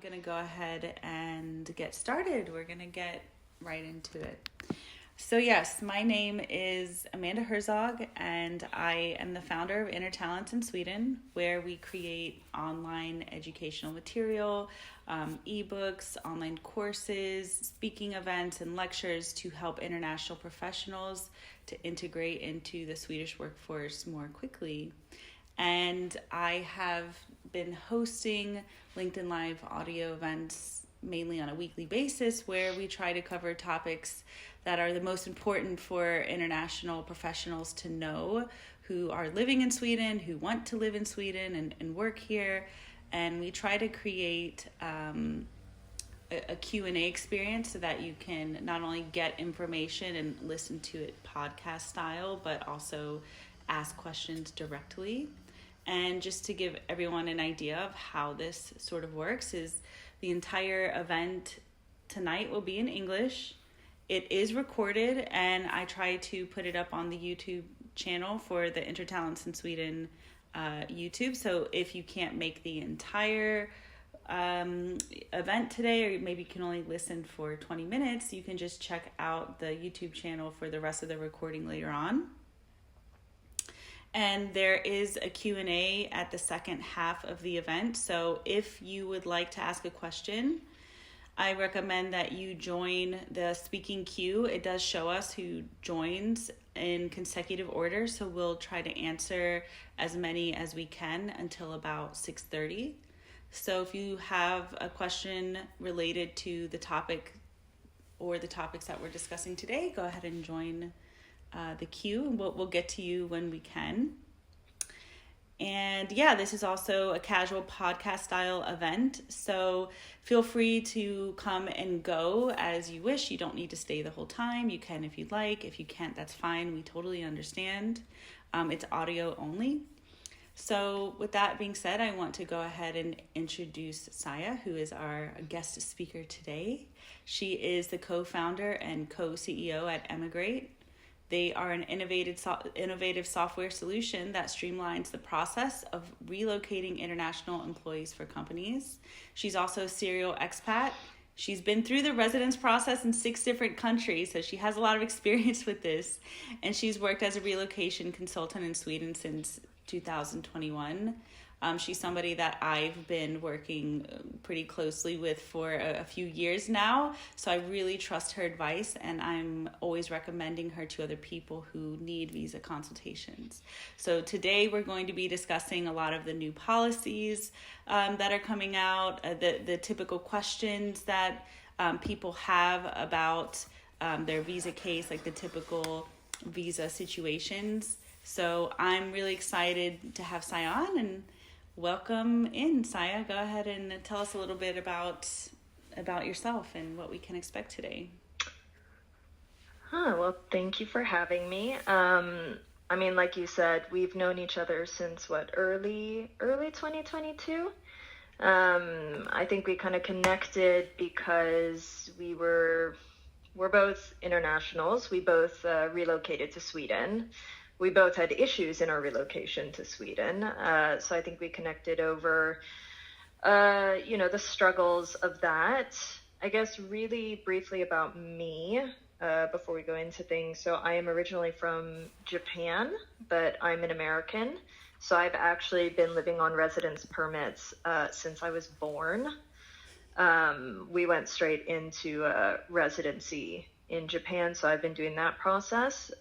going to go ahead and get started. We're going to get right into it. So yes, my name is Amanda Herzog, and I am the founder of Intertalents in Sweden, where we create online educational material, ebooks, online courses, speaking events, and lectures to help international professionals to integrate into the Swedish workforce more quickly. And I have been hosting LinkedIn Live audio events mainly on a weekly basis, where we try to cover topics that are the most important for international professionals to know who are living in Sweden, who want to live in Sweden and work here. And we try to create a Q&A experience so that you can not only get information and listen to it podcast style, but also ask questions directly. And just to give everyone an idea of how this sort of works is the entire event tonight will be in English. It is recorded, and I try to put it up on the YouTube channel for the Intertalents in Sweden YouTube. So if you can't make the entire event today, or maybe you can only listen for 20 minutes, you can just check out the YouTube channel for the rest of the recording later on. And there is a Q&A at the second half of the event. So if you would like to ask a question, I recommend that you join the speaking queue. It does show us who joins in consecutive order, so we'll try to answer as many as we can until about 6:30. So if you have a question related to the topic or the topics that we're discussing today, go ahead and join the queue, and we'll get to you when we can. And yeah, this is also a casual podcast style event, so feel free to come and go as you wish. You don't need to stay the whole time. You can if you'd like. If you can't, that's fine. We totally understand. It's audio only. So with that being said, I want to go ahead and introduce Saaya, who is our guest speaker today. She is the co-founder and co-CEO at Emigreat. They are an innovative software solution that streamlines the process of relocating international employees for companies. She's also a serial expat. She's been through the residence process in 6 different countries, so she has a lot of experience with this. And she's worked as a relocation consultant in Sweden since 2021. She's somebody that I've been working pretty closely with for a few years now, so I really trust her advice, and I'm always recommending her to other people who need visa consultations. So today we're going to be discussing a lot of the new policies that are coming out, the typical questions that people have about their visa case, like the typical visa situations. So I'm really excited to have Saaya on, and welcome in, Saaya. Go ahead and tell us a little bit about yourself and what we can expect today. Well, thank you for having me. I mean, like you said, we've known each other since early 2022. I think we kind of connected because we're both internationals. We both relocated to Sweden. We both had issues in our relocation to Sweden. So I think we connected over, the struggles of that. I guess really briefly about me before we go into things. So I am originally from Japan, but I'm an American. So I've actually been living on residence permits since I was born. We went straight into residency in Japan, so I've been doing that process.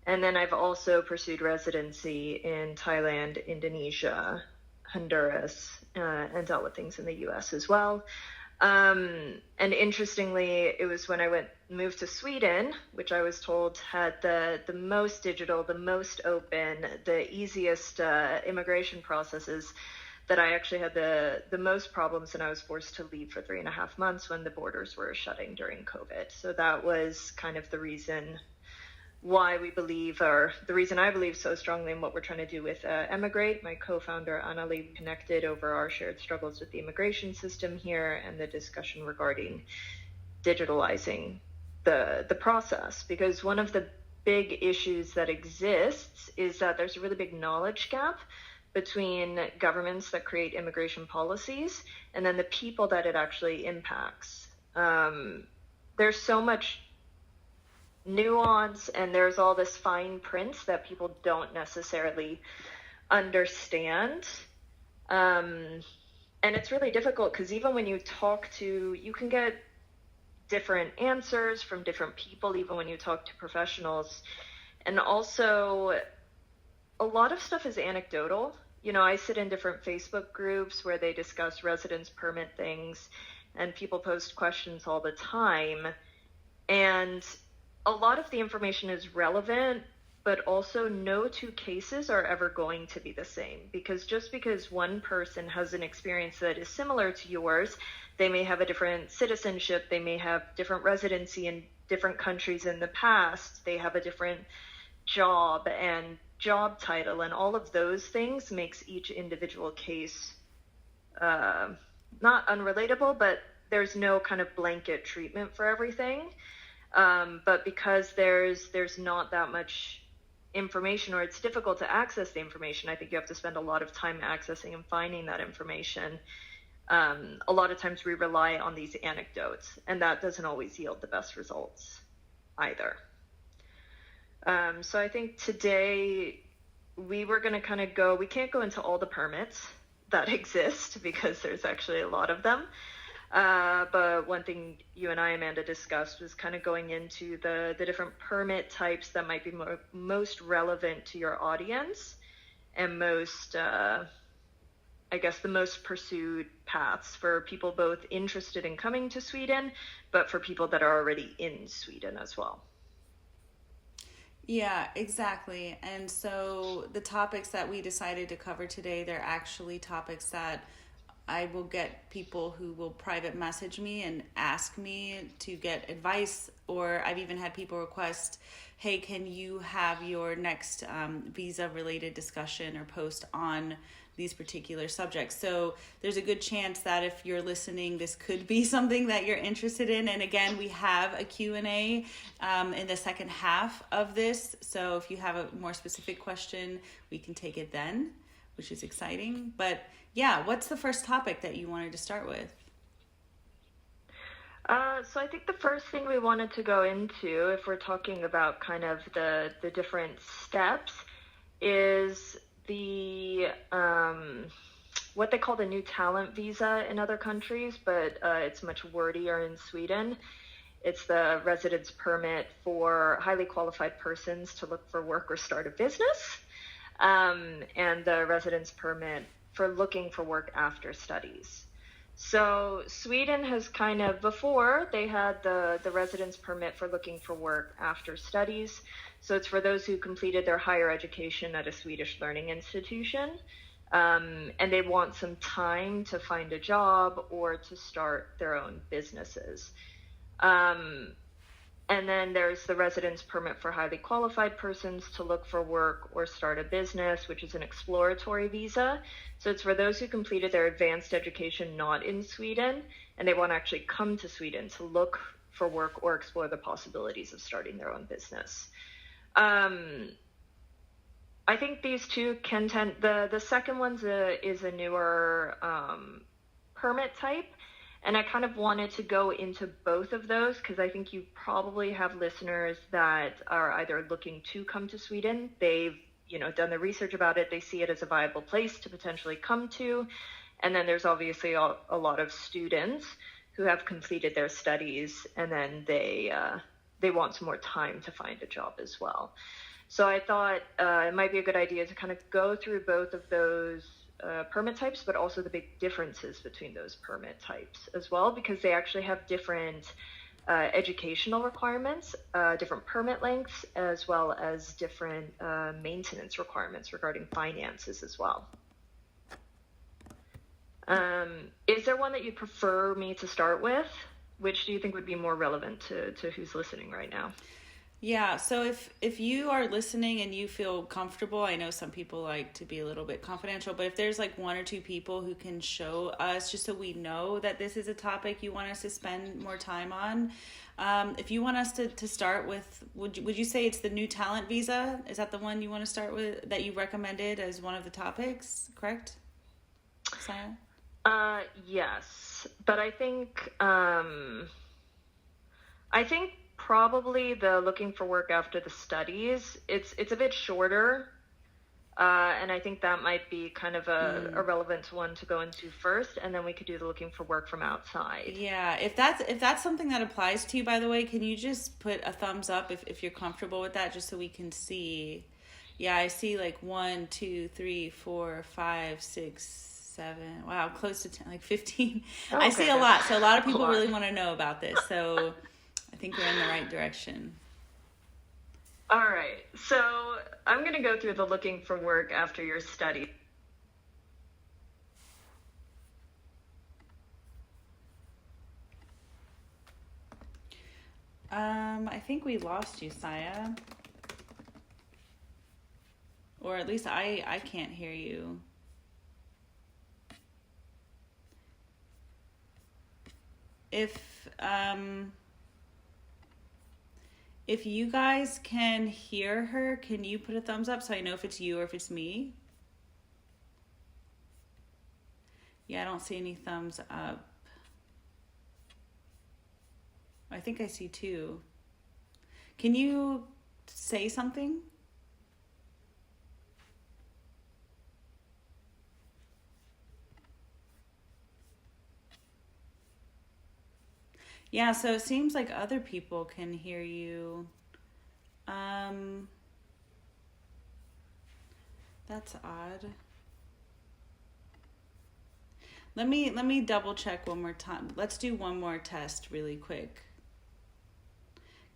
And then I've also pursued residency in Thailand, Indonesia, Honduras, and dealt with things in the U.S. as well. And interestingly, it was when I moved to Sweden, which I was told had the most digital, the most open, the easiest immigration processes, that I actually had the most problems, and I was forced to leave for 3.5 months when the borders were shutting during COVID. So that was kind of the reason why we believe, or the reason I believe so strongly in what we're trying to do with Emigreat. My co-founder, Anna-Lee, connected over our shared struggles with the immigration system here and the discussion regarding digitalizing the process. Because one of the big issues that exists is that there's a really big knowledge gap between governments that create immigration policies and then the people that it actually impacts. There's so much nuance and there's all this fine print that people don't necessarily understand. And it's really difficult because even when you you can get different answers from different people, even when you talk to professionals. And also, a lot of stuff is anecdotal. You know, I sit in different Facebook groups where they discuss residence permit things, and people post questions all the time. And a lot of the information is relevant, but also no two cases are ever going to be the same, because just because one person has an experience that is similar to yours, they may have a different citizenship, they may have different residency in different countries in the past, they have a different job and job title, and all of those things makes each individual case not unrelatable, but there's no kind of blanket treatment for everything. But because there's not that much information, or it's difficult to access the information, I think you have to spend a lot of time accessing and finding that information. A lot of times we rely on these anecdotes, and that doesn't always yield the best results either. So I think today we were going to we can't go into all the permits that exist because there's actually a lot of them. But one thing you and I, Amanda, discussed was kind of going into the different permit types that might be most relevant to your audience and most, I guess, the most pursued paths for people both interested in coming to Sweden, but for people that are already in Sweden as well. Yeah, exactly. And so the topics that we decided to cover today, they're actually topics that I will get people who will private message me and ask me to get advice, or I've even had people request, hey, can you have your next visa related discussion or post on these particular subjects? So there's a good chance that if you're listening, this could be something that you're interested in. And again, we have a Q&A in the second half of this. So if you have a more specific question, we can take it then, which is exciting. But yeah, what's the first topic that you wanted to start with? So I think the first thing we wanted to go into, if we're talking about kind of the different steps, is the what they call the new talent visa in other countries, but it's much wordier in Sweden. It's the residence permit for highly qualified persons to look for work or start a business, and the residence permit for looking for work after studies. So Sweden has kind of, before they had the residence permit for looking for work after studies. So it's for those who completed their higher education at a Swedish learning institution, and they want some time to find a job or to start their own businesses. And then there's the residence permit for highly qualified persons to look for work or start a business, which is an exploratory visa. So it's for those who completed their advanced education not in Sweden, and they want to actually come to Sweden to look for work or explore the possibilities of starting their own business. I think these two can tend, the second one's is a newer permit type. And I kind of wanted to go into both of those because I think you probably have listeners that are either looking to come to Sweden. They've, done the research about it. They see it as a viable place to potentially come to. And then there's obviously a lot of students who have completed their studies and then they want some more time to find a job as well. So I thought it might be a good idea to kind of go through both of those permit types, but also the big differences between those permit types as well, because they actually have different educational requirements, different permit lengths, as well as different maintenance requirements regarding finances as well. Is there one that you prefer me to start with? Which do you think would be more relevant to who's listening right now? Yeah, so if you are listening and you feel comfortable, I know some people like to be a little bit confidential, but if there's like one or two people who can show us, just so we know that this is a topic you want us to spend more time on, if you want us to start with, would you say it's the new talent visa? Is that the one you want to start with, that you recommended as one of the topics, correct, Saaya? Yes, but I think probably the looking for work after the studies, it's a bit shorter, and I think that might be kind of a relevant one to go into first, and then we could do the looking for work from outside. Yeah, if that's something that applies to you, by the way, can you just put a thumbs up if you're comfortable with that, just so we can see? Yeah, I see like 1, 2, 3, 4, 5, 6, 7. Wow, close to 10, like 15. Oh, I okay, see a lot. So a lot of a people lot. really want to know about this. So I think we're in the right direction. All right, so I'm going to go through the looking for work after your study. I think we lost you, Saaya. Or at least I can't hear you. If you guys can hear her, can you put a thumbs up so I know if it's you or if it's me? Yeah, I don't see any thumbs up. I think I see 2. Can you say something? Yeah, so it seems like other people can hear you. That's odd. Let me double check one more time. Let's do one more test really quick.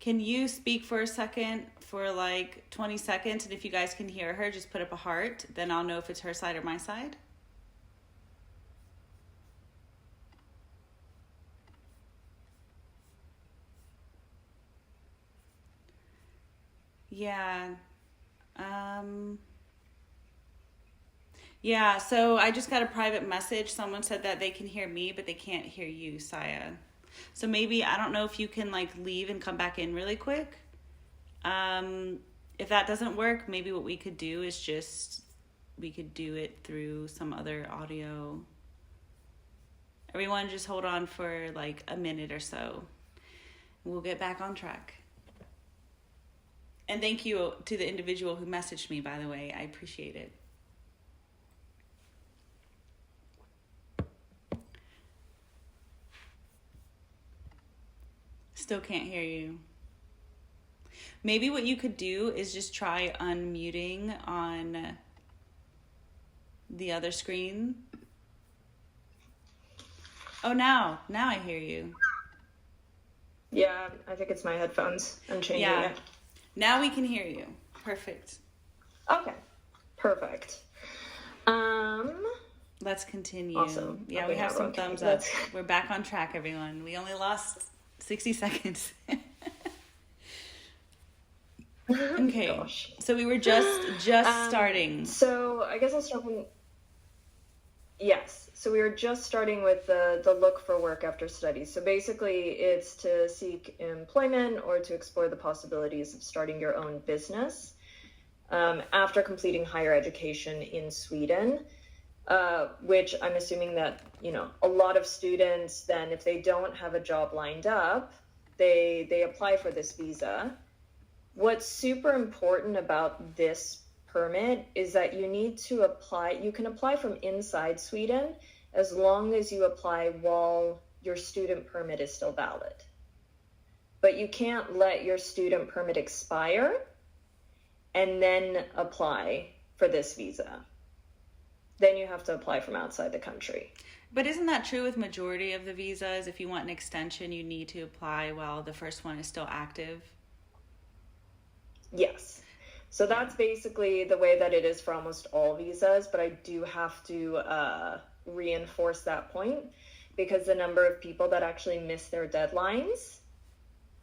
Can you speak for a second for like 20 seconds? And if you guys can hear her, just put up a heart. Then I'll know if it's her side or my side. Yeah. Yeah, so I just got a private message. Someone said that they can hear me, but they can't hear you, Saaya. So maybe, I don't know if you can like leave and come back in really quick. If that doesn't work, maybe what we could do is we could do it through some other audio. Everyone just hold on for like a minute or so. We'll get back on track. And thank you to the individual who messaged me, by the way. I appreciate it. Still can't hear you. Maybe what you could do is just try unmuting on the other screen. Oh, now I hear you. Yeah, I think it's my headphones. I'm changing it. Now we can hear you. Perfect. Okay, perfect. Let's continue. Awesome. Yeah, Okay, we have now some okay. thumbs up. We're back on track, everyone. We only lost 60 seconds. Okay. Gosh. So we were just starting. So I guess I'll start with... Yes. So we were just starting with the look for work after studies. So basically it's to seek employment or to explore the possibilities of starting your own business after completing higher education in Sweden, which I'm assuming that, a lot of students then, if they don't have a job lined up, they apply for this visa. What's super important about this permit is that you need to apply. You can apply from inside Sweden as long as you apply while your student permit is still valid. But you can't let your student permit expire and then apply for this visa. Then you have to apply from outside the country. But isn't that true with majority of the visas? If you want an extension, you need to apply while the first one is still active? Yes. So that's basically the way that it is for almost all visas, but I do have to reinforce that point because the number of people that actually miss their deadlines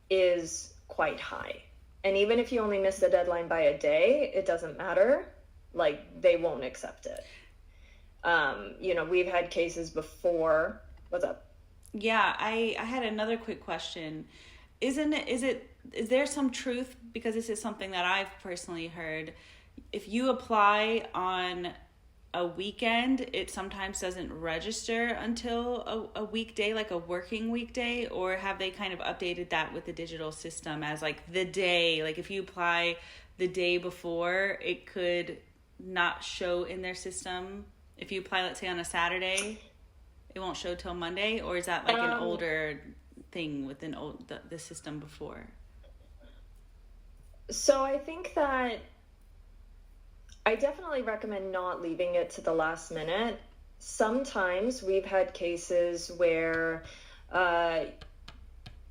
is quite high. And even if you only miss the deadline by a day, it doesn't matter. Like, they won't accept it. We've had cases before. What's up? Yeah, I had another quick question. Is there some truth, because this is something that I've personally heard, if you apply on a weekend, it sometimes doesn't register until a weekday, like a working weekday, or have they kind of updated that with the digital system as like the day, like if you apply the day before, it could not show in their system? If you apply, let's say on a Saturday, it won't show till Monday, or is that like an older thing with the system before? So I think that I definitely recommend not leaving it to the last minute. Sometimes we've had cases where the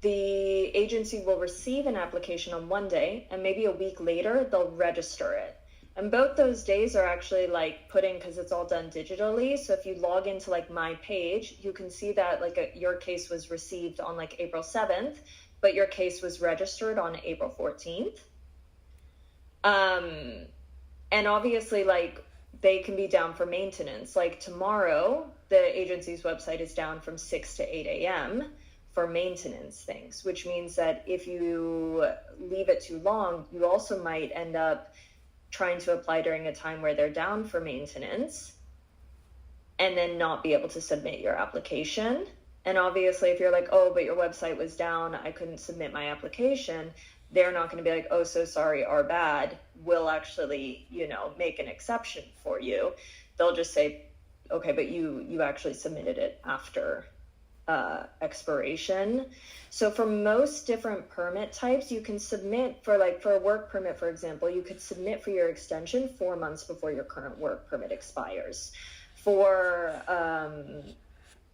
agency will receive an application on one day, and maybe a week later they'll register it. And both those days are actually like put in because it's all done digitally. So if you log into like my page, you can see that like your case was received on like April 7th, but your case was registered on April 14th. And obviously, like, they can be down for maintenance. Like tomorrow, the agency's website is down from 6 to 8 a.m. for maintenance things, which means that if you leave it too long, you also might end up trying to apply during a time where they're down for maintenance and then not be able to submit your application. And obviously, if you're like, oh, but your website was down, I couldn't submit my application, they're not going to be like, oh, so sorry, our bad. We'll actually, make an exception for you. They'll just say, okay, but you actually submitted it after expiration. So for most different permit types, you can submit for a work permit, for example, you could submit for your extension 4 months before your current work permit expires. For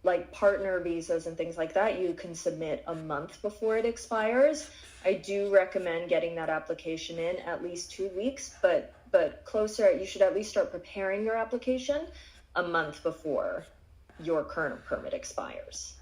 like partner visas and things like that, you can submit a month before it expires. I do recommend getting that application in at least 2 weeks, but closer, you should at least start preparing your application a month before your current permit expires.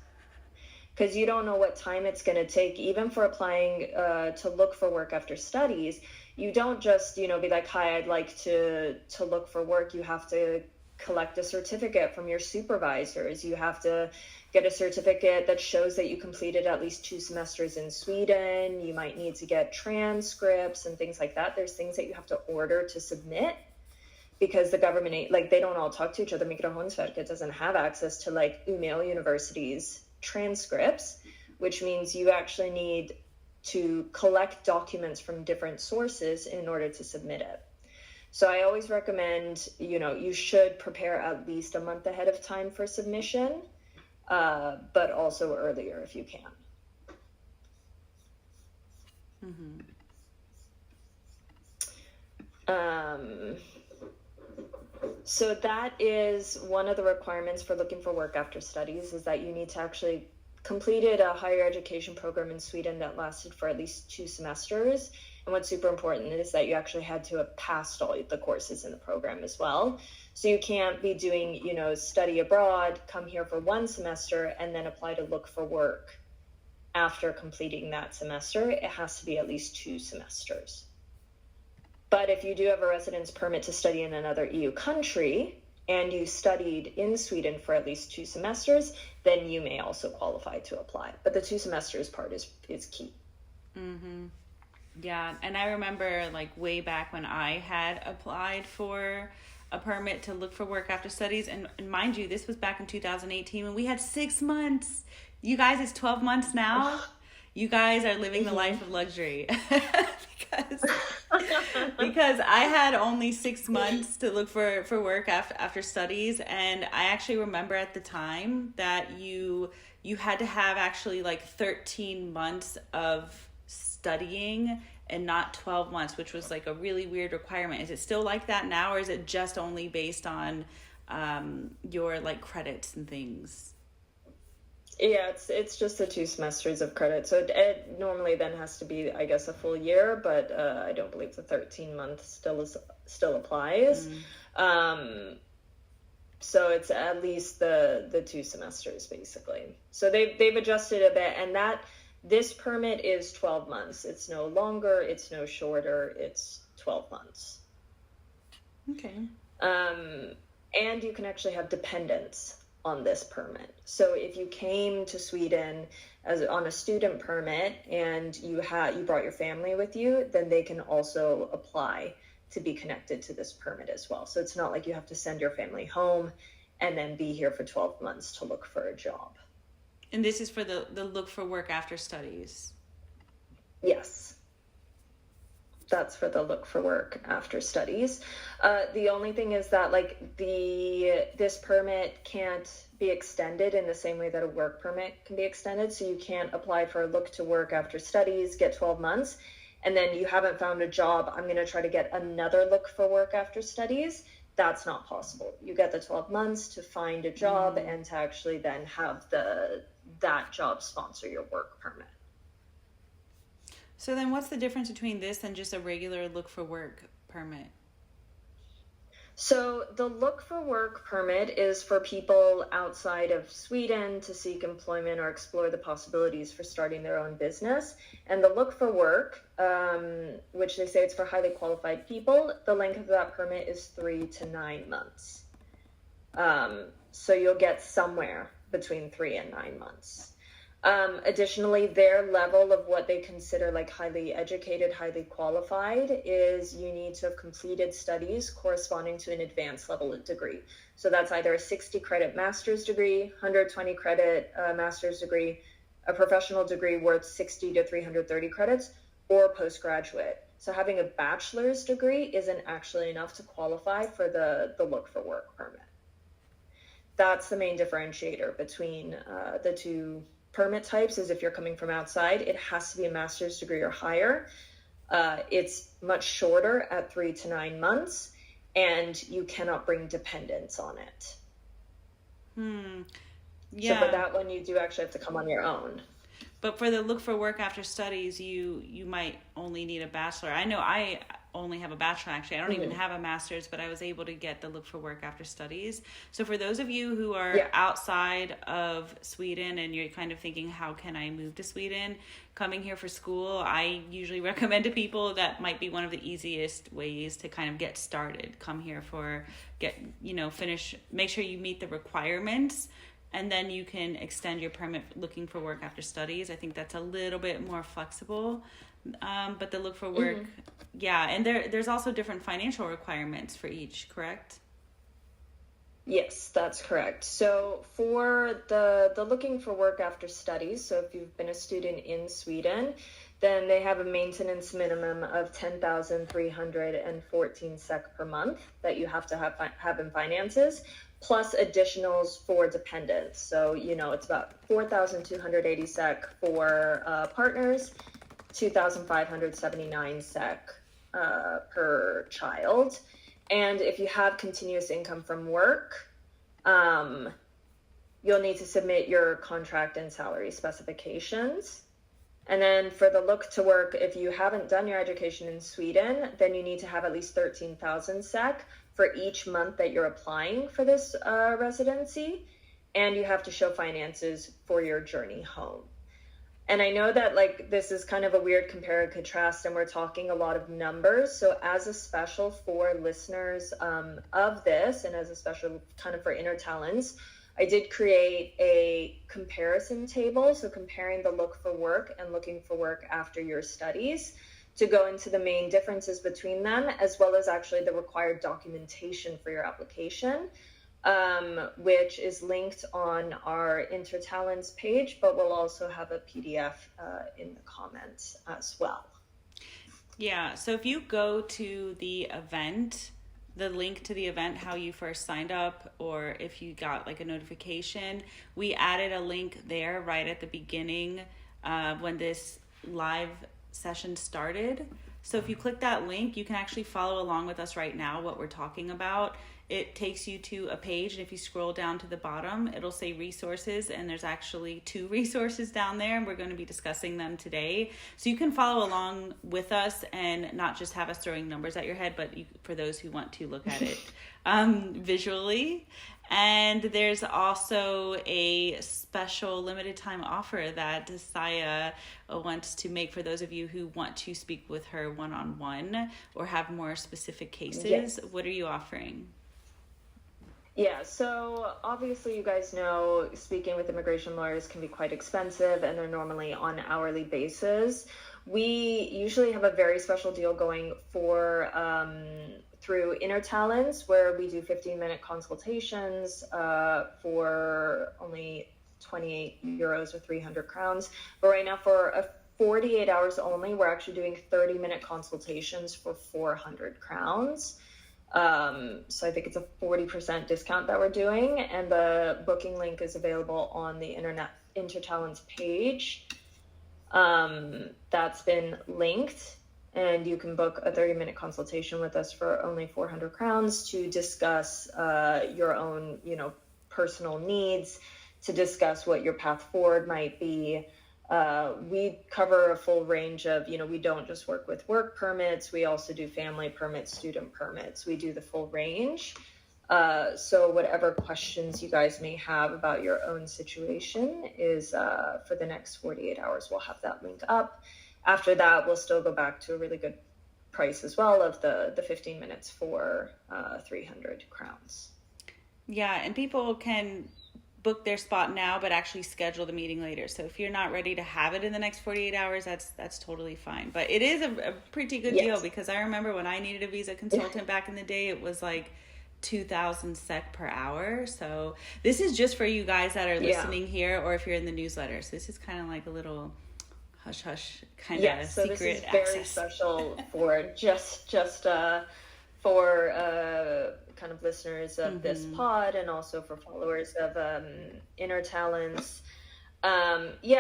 Because you don't know what time it's going to take, even for applying to look for work after studies. You don't just, be like, hi, I'd like to look for work. You have to collect a certificate from your supervisors. You have to get a certificate that shows that you completed at least 2 semesters in Sweden. You might need to get transcripts and things like that. There's things that you have to order to submit because the government, like, they don't all talk to each other. Migrationsverket doesn't have access to like Umeå University's transcripts, which means you actually need to collect documents from different sources in order to submit it. So I always recommend, you should prepare at least a month ahead of time for submission, but also earlier if you can. Mm-hmm. So that is one of the requirements for looking for work after studies, is that you need to actually completed a higher education program in Sweden that lasted for at least 2 semesters. And what's super important is that you actually had to have passed all the courses in the program as well. So you can't be doing, study abroad, come here for 1 semester, and then apply to look for work after completing that semester. It has to be at least 2 semesters. But if you do have a residence permit to study in another EU country, and you studied in Sweden for at least 2 semesters, then you may also qualify to apply. But the 2 semesters part is key. Mm-hmm. Yeah, and I remember like way back when I had applied for a permit to look for work after studies, and mind you, this was back in 2018 when we had 6 months. You guys, it's 12 months now. You guys are living the life of luxury. because I had only 6 months to look for work after studies, and I actually remember at the time that you had to have actually like 13 months of studying and not 12 months, which was like a really weird requirement. Is it still like that now, or is it just only based on your like credits and things? Yeah, it's just the 2 semesters of credit. So it normally then has to be, I guess, a full year, but I don't believe the 13 months still applies. So it's at least the 2 semesters basically. So they've adjusted a bit, and This permit is 12 months. It's no longer, it's no shorter, it's 12 months. Okay. And you can actually have dependents on this permit. So if you came to Sweden on a student permit and you brought your family with you, then they can also apply to be connected to this permit as well. So it's not like you have to send your family home and then be here for 12 months to look for a job. And this is for the look for work after studies? Yes. That's for the look for work after studies. The only thing is that this permit can't be extended in the same way that a work permit can be extended. So you can't apply for a look to work after studies, get 12 months, and then you haven't found a job. I'm going to try to get another look for work after studies. That's not possible. You get the 12 months to find a job and to actually then have that job sponsor your work permit. So then what's the difference between this and just a regular look for work permit? So the look for work permit is for people outside of Sweden to seek employment or explore the possibilities for starting their own business. And the look for work, which they say it's for highly qualified people, the length of that permit is 3 to 9 months. So you'll get somewhere between 3 and 9 months. Additionally, their level of what they consider like highly educated, highly qualified is you need to have completed studies corresponding to an advanced level of degree. So that's either a 60 credit master's degree, 120 credit master's degree, a professional degree worth 60 to 330 credits, or postgraduate. So having a bachelor's degree isn't actually enough to qualify for the look for work permit. That's the main differentiator between the two permit types. Is if you're coming from outside, it has to be a master's degree or higher. It's much shorter at 3 to 9 months, and you cannot bring dependents on it. Yeah. So for that one, you do actually have to come on your own. But for the look for work after studies, you might only need a bachelor. I know I only have a bachelor, actually. I don't even have a master's, but I was able to get the look for work after studies. So for those of you who are outside of Sweden and you're kind of thinking, how can I move to Sweden? Coming here for school, I usually recommend to people that might be one of the easiest ways to kind of get started. Come here finish, make sure you meet the requirements, and then you can extend your permit looking for work after studies. I think that's a little bit more flexible. But the look for work, and there's also different financial requirements for each, correct? Yes, that's correct. So for the looking for work after studies, so if you've been a student in Sweden, then they have a maintenance minimum of 10,314 SEK per month that you have to have in finances, plus additionals for dependents. So, it's about 4,280 SEK for partners, 2,579 SEK per child. And if you have continuous income from work, you'll need to submit your contract and salary specifications. And then for the look to work, if you haven't done your education in Sweden, then you need to have at least 13,000 SEK for each month that you're applying for this residency. And you have to show finances for your journey home. And I know that this is kind of a weird compare and contrast, and we're talking a lot of numbers. So as a special for listeners of this, and as a special kind of for Intertalents, I did create a comparison table. So comparing the look for work and looking for work after your studies to go into the main differences between them, as well as actually the required documentation for your application. Which is linked on our Intertalents page, but we'll also have a PDF in the comments as well. Yeah, so if you go to the event, the link to the event, how you first signed up, or if you got a notification, we added a link there right at the beginning when this live session started. So if you click that link, you can actually follow along with us right now, what we're talking about. It takes you to a page, and if you scroll down to the bottom, it'll say resources, and there's actually 2 resources down there, and we're going to be discussing them today. So you can follow along with us and not just have us throwing numbers at your head, but for those who want to look at it visually. And there's also a special limited time offer that Saaya wants to make for those of you who want to speak with her one-on-one or have more specific cases. Yes. What are you offering? Yeah, so obviously you guys know speaking with immigration lawyers can be quite expensive, and they're normally on hourly basis. We usually have a very special deal going for through Intertalents, where we do 15-minute consultations for only 28 euros or 300 crowns. But right now, for 48 hours only, we're actually doing 30-minute consultations for 400 crowns. So I think it's a 40% discount that we're doing, and the booking link is available on the Intertalents page. That's been linked, and you can book a 30-minute consultation with us for only 400 crowns to discuss your own, personal needs, to discuss what your path forward might be. We cover a full range of, we don't just work with work permits. We also do family permits, student permits. We do the full range. So whatever questions you guys may have about your own situation is for the next 48 hours, we'll have that link up. After that, we'll still go back to a really good price as well of the 15 minutes for 300 crowns. Yeah, and people can book their spot now, but actually schedule the meeting later. So if you're not ready to have it in the next 48 hours, that's totally fine. But it is a pretty good deal, because I remember when I needed a visa consultant back in the day, it was like 2,000 SEK per hour. So this is just for you guys that are listening here, or if you're in the newsletter. So this is kind of like a little hush hush kind of so secret this is access. very special for just for kind of listeners of this pod, and also for followers of Intertalents. We,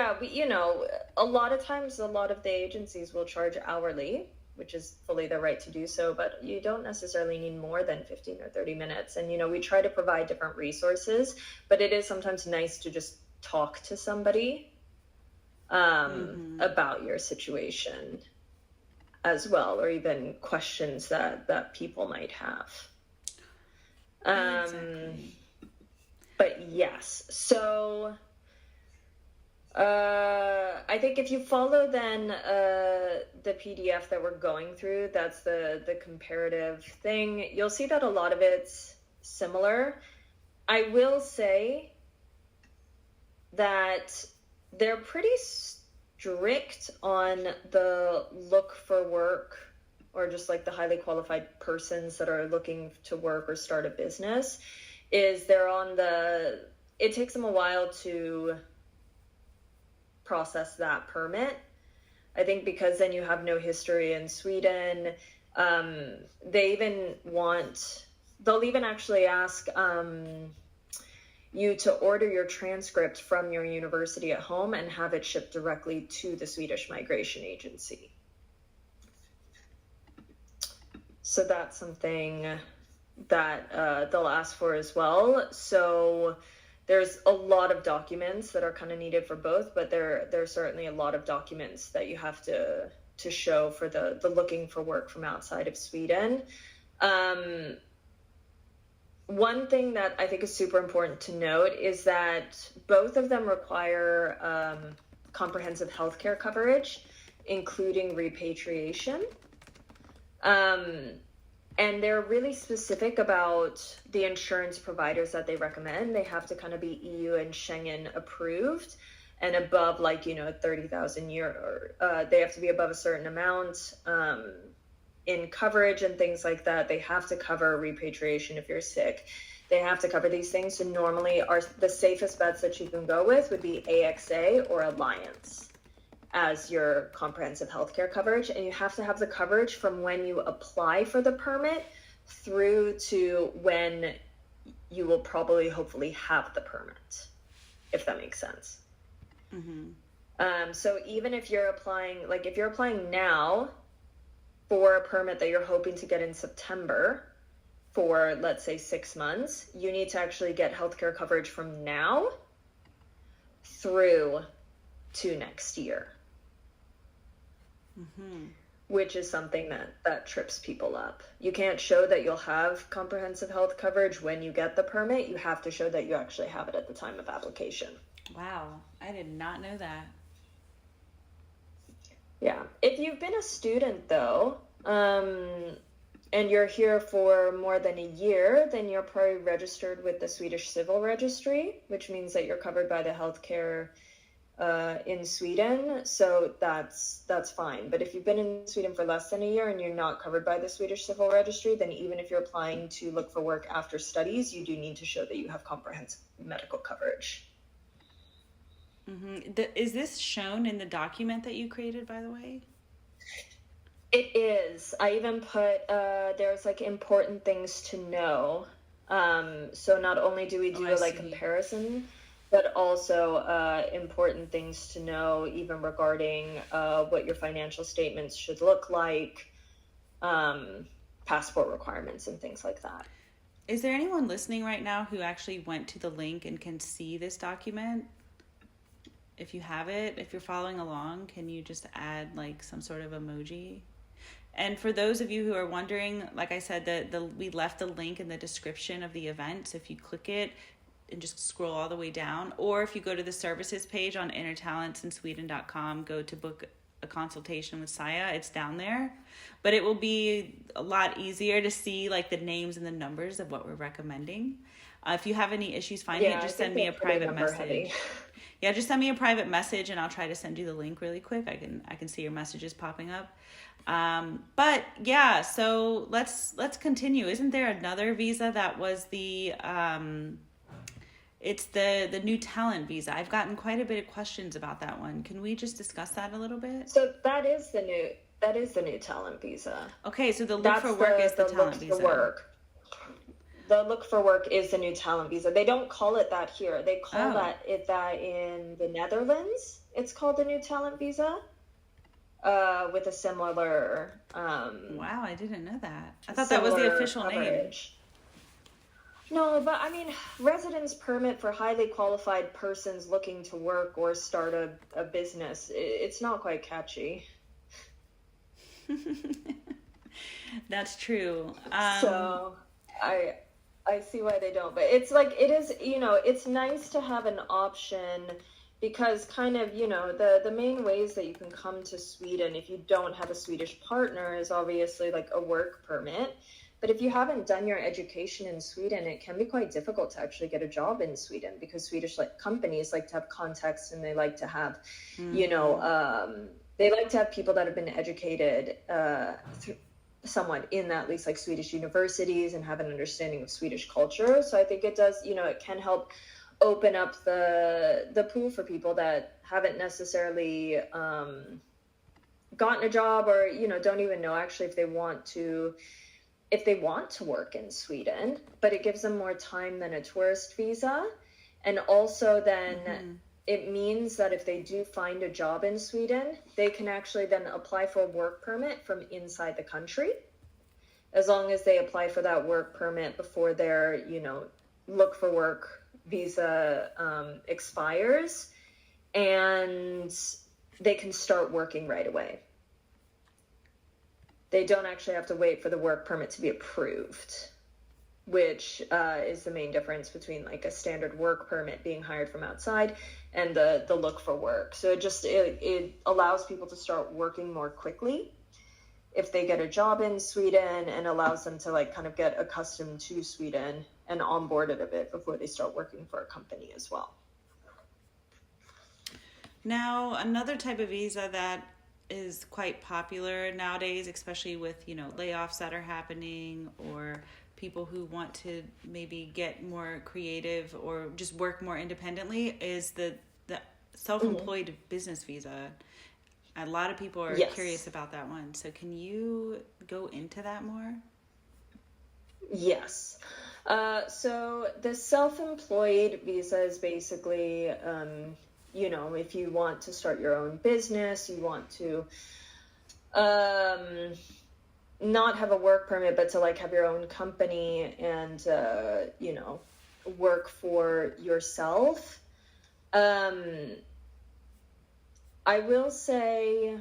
a lot of times, a lot of the agencies will charge hourly, which is fully their right to do so, but you don't necessarily need more than 15 or 30 minutes. And, we try to provide different resources, but it is sometimes nice to just talk to somebody about your situation as well, or even questions that people might have. Exactly. But yes, so I think if you follow then the PDF that we're going through, that's the comparative thing, you'll see that a lot of it's similar. I will say that they're pretty strict on the look for work, or just like the highly qualified persons that are looking to work or start a business. Is they're on it takes them a while to process that permit. I think because then you have no history in Sweden. They'll even actually ask you to order your transcript from your university at home and have it shipped directly to the Swedish Migration Agency. So that's something that they'll ask for as well. So there's a lot of documents that are kind of needed for both, but there's certainly a lot of documents that you have to show for the looking for work from outside of Sweden. One thing that I think is super important to note is that both of them require comprehensive healthcare coverage, including repatriation. And they're really specific about the insurance providers that they recommend. They have to kind of be EU and Schengen approved, and above 30,000 euro. They have to be above a certain amount in coverage and things like that. They have to cover repatriation if you're sick. They have to cover these things. So normally the safest bets that you can go with would be AXA or Alliance as your comprehensive healthcare coverage. And you have to have the coverage from when you apply for the permit through to when you will probably hopefully have the permit, if that makes sense. So even if you're applying, if you're applying now for a permit that you're hoping to get in September for, let's say, 6 months, you need to actually get healthcare coverage from now through to next year. which is something that trips people up. You can't show that you'll have comprehensive health coverage when you get the permit. You have to show that you actually have it at the time of application. Wow, I did not know that. Yeah. If you've been a student, though, and you're here for more than a year, then you're probably registered with the Swedish Civil Registry, which means that you're covered by the healthcare in Sweden. So that's fine. But if you've been in Sweden for less than a year and you're not covered by the Swedish Civil Registry, then even if you're applying to look for work after studies, you do need to show that you have comprehensive medical coverage. Mm-hmm. Is this shown in the document that you created, by the way? It is. I even put, there's like important things to know. So not only do we do a like comparison, but also important things to know, even regarding what your financial statements should look like, passport requirements and things like that. Is there anyone listening right now who actually went to the link and can see this document? If you have it, if you're following along, can you just add like some sort of emoji? And for those of you who are wondering, like I said, we left the link in the description of the event. So if you click it and just scroll all the way down, or if you go to the services page on intertalentsinSweden.com, go to book a consultation with Saaya, it's down there. But it will be a lot easier to see like the names and the numbers of what we're recommending. If you have any issues finding it, just send me a private message. Yeah, just send me a private message and I'll try to send you the link really quick. I can see your messages popping up. But yeah, so let's continue. Isn't there another visa that was it's the new talent visa? I've gotten quite a bit of questions about that one. Can we just discuss that a little bit? So that is the new talent visa. Okay, so the look for work is the talent visa. The look for work is the new talent visa. They don't call it that here. They call that in the Netherlands. It's called the new talent visa. With a similar wow, I didn't know that. I thought that was the official coverage name. No, but I mean, residence permit for highly qualified persons looking to work or start a business. It's not quite catchy. That's true. So I see why they don't, but it's like, it is, it's nice to have an option, because kind of, the main ways that you can come to Sweden if you don't have a Swedish partner is obviously like a work permit. But if you haven't done your education in Sweden, it can be quite difficult to actually get a job in Sweden, because Swedish companies like to have contacts, and they like to have, they like to have people that have been educated somewhat in at least like Swedish universities and have an understanding of Swedish culture. So I think it does, it can help open up the pool for people that haven't necessarily gotten a job, or don't even know actually if they want to work in Sweden. But it gives them more time than a tourist visa. And also then it means that if they do find a job in Sweden, they can actually then apply for a work permit from inside the country, as long as they apply for that work permit before their look for work visa expires, and they can start working right away. They don't actually have to wait for the work permit to be approved, which is the main difference between like a standard work permit being hired from outside and the look for work. So it allows people to start working more quickly if they get a job in Sweden, and allows them to like kind of get accustomed to Sweden and onboarded a bit before they start working for a company as well. Now, another type of visa that is quite popular nowadays, especially with, layoffs that are happening, or people who want to maybe get more creative or just work more independently, is the self-employed business visa. A lot of people are curious about that one. So can you go into that more? Yes. So the self-employed visa is basically, if you want to start your own business, you want to not have a work permit, but to like have your own company and, work for yourself. I will say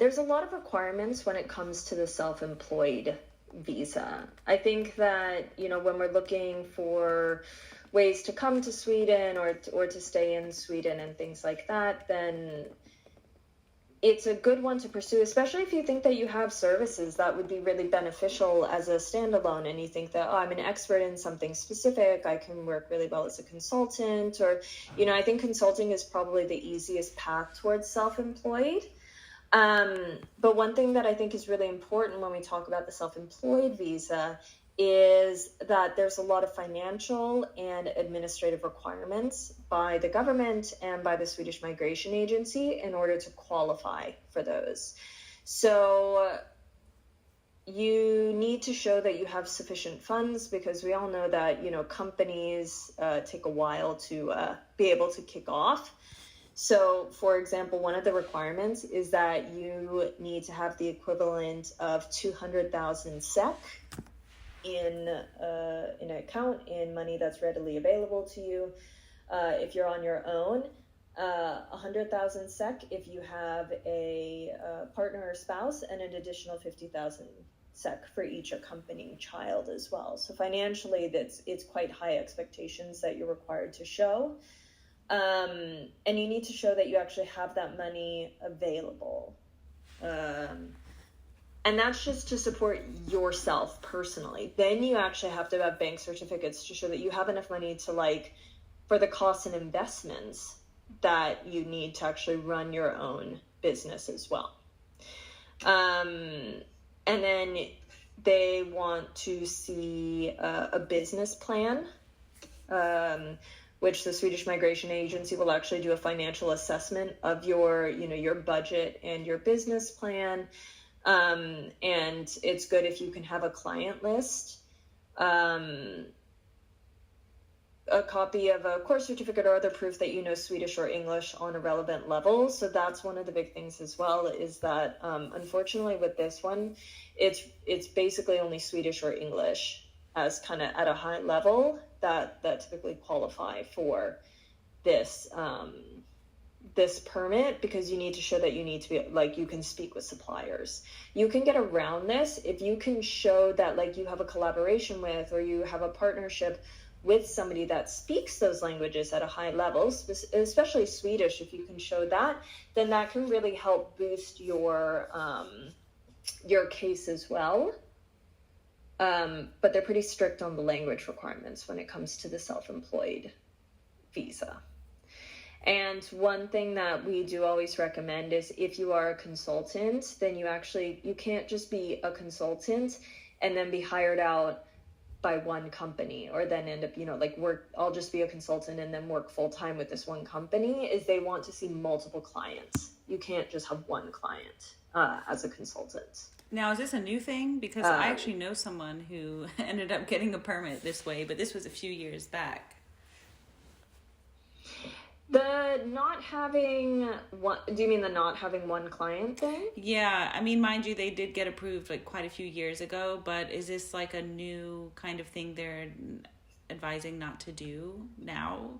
there's a lot of requirements when it comes to the self-employed visa. I think that, when we're looking for ways to come to Sweden or to stay in Sweden and things like that, then it's a good one to pursue, especially if you think that you have services that would be really beneficial as a standalone, and you think that, I'm an expert in something specific, I can work really well as a consultant, or, I think consulting is probably the easiest path towards self-employed. But one thing that I think is really important when we talk about the self-employed visa is that there's a lot of financial and administrative requirements by the government and by the Swedish Migration Agency in order to qualify for those. So you need to show that you have sufficient funds, because we all know that, companies take a while to be able to kick off. So, for example, one of the requirements is that you need to have the equivalent of 200,000 SEK in an account, in money that's readily available to you. If you're on your own, 100,000 SEK if you have a partner or spouse, and an additional 50,000 SEK for each accompanying child as well. So financially, it's quite high expectations that you're required to show. And you need to show that you actually have that money available. And that's just to support yourself personally. Then you actually have to have bank certificates to show that you have enough money to, for the costs and investments that you need to actually run your own business as well. And then they want to see a business plan, which the Swedish Migration Agency will actually do a financial assessment of your budget and your business plan. And it's good if you can have a client list, a copy of a course certificate or other proof that you know Swedish or English on a relevant level. So that's one of the big things as well, is that unfortunately with this one, it's basically only Swedish or English as kind of at a high level that typically qualify for this this permit, because you need to show that you need to be you can speak with suppliers. You can get around this if you can show that you have a collaboration with, or you have a partnership with somebody that speaks those languages at a high level, especially Swedish. If you can show that, then that can really help boost your case as well. But they're pretty strict on the language requirements when it comes to the self-employed visa. And one thing that we do always recommend is, if you are a consultant, then you can't just be a consultant and then be hired out by one company, or then end up, I'll just be a consultant and then work full time with this one company. Is they want to see multiple clients. You can't just have one client as a consultant. Now, is this a new thing? Because I actually know someone who ended up getting a permit this way, but this was a few years back. The not having one, do you mean the not having one client thing? Yeah, I mean, mind you, they did get approved quite a few years ago, but is this a new kind of thing they're advising not to do now?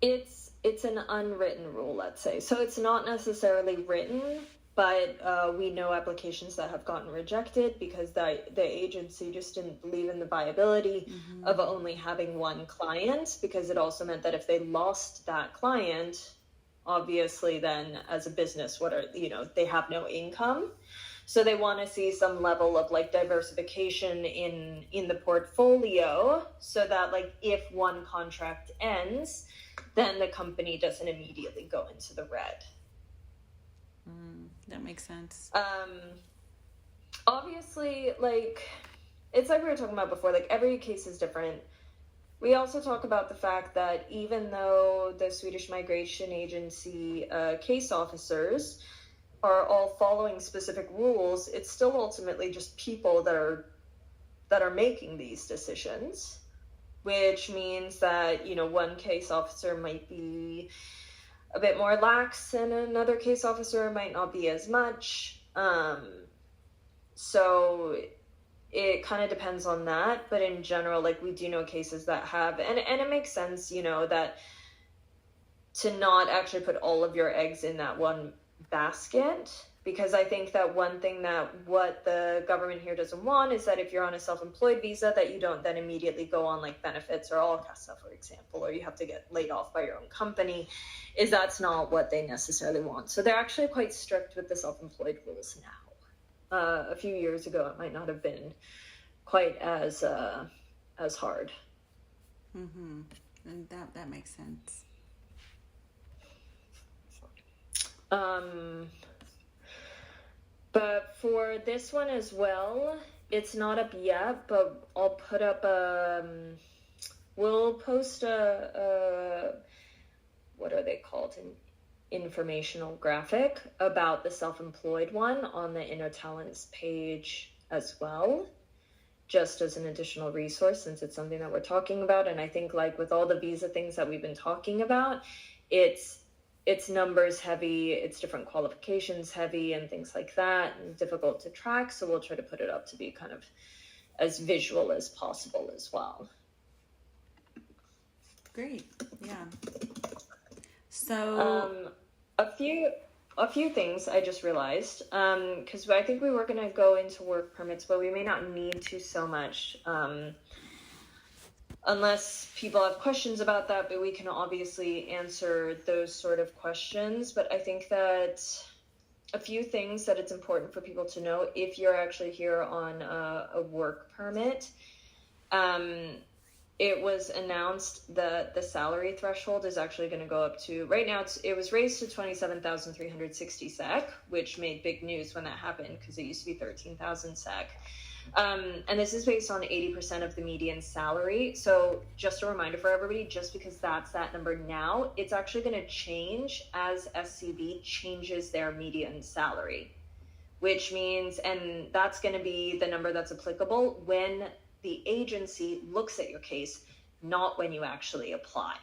It's an unwritten rule, let's say. So it's not necessarily written, but we know applications that have gotten rejected because the agency just didn't believe in the viability of only having one client, because it also meant that if they lost that client, obviously then as a business, they have no income. So they want to see some level of diversification in the portfolio, so that if one contract ends, then the company doesn't immediately go into the red. That makes sense. Obviously, it's we were talking about before, every case is different. We also talk about the fact that even though the Swedish Migration Agency case officers are all following specific rules, it's still ultimately just people that are making these decisions, which means that, one case officer might be a bit more lax, and another case officer might not be as much. So it kind of depends on that. But in general, we do know cases that have, and it makes sense, that to not actually put all of your eggs in that one basket, because I think that one thing that what the government here doesn't want is that if you're on a self-employed visa, that you don't then immediately go on like benefits or all casa, for example, or you have to get laid off by your own company. That's not what they necessarily want. So they're actually quite strict with the self-employed rules now. A few years ago, it might not have been quite as hard. Mm-hmm. And that makes sense. But for this one as well, it's not up yet, but I'll put up we'll post what are they called? An informational graphic about the self-employed one on the Intertalents page as well, just as an additional resource, since it's something that we're talking about. And I think like with all the visa things that we've been talking about, it's numbers heavy, it's different qualifications heavy and things like that, and difficult to track. So we'll try to put it up to be kind of as visual as possible as well. Great. Yeah. So a few things I just realized, because I think we were going to go into work permits, but we may not need to so much, unless people have questions about that, but we can obviously answer those sort of questions. But I think that a few things that it's important for people to know if you're actually here on a work permit. It was announced that the salary threshold is actually going to go up to, right now it was raised to 27,360 SEK, which made big news when that happened because it used to be 13,000 SEK. And this is based on 80% of the median salary. So just a reminder for everybody, just because that's that number now, it's actually going to change as SCB changes their median salary, which means, and that's going to be the number that's applicable when the agency looks at your case, not when you actually apply.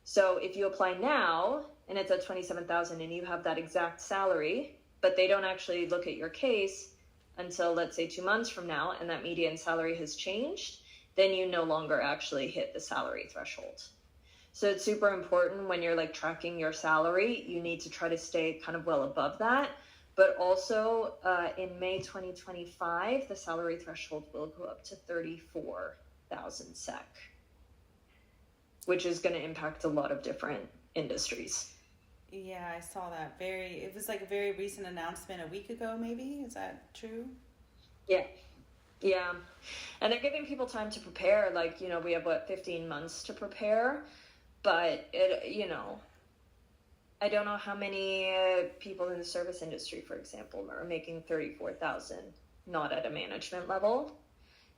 So if you apply now and it's at 27,000 and you have that exact salary, but they don't actually look at your case until, let's say, 2 months from now, and that median salary has changed, then you no longer actually hit the salary threshold. So it's super important when you're like tracking your salary, you need to try to stay kind of well above that. But also in May 2025, the salary threshold will go up to 34,000 SEK, which is going to impact a lot of different industries. Yeah, I saw that. It was like a very recent announcement a week ago, maybe. Is that true? Yeah. And they're giving people time to prepare. Like, we have 15 months to prepare, but I don't know how many people in the service industry, for example, are making 34,000, not at a management level.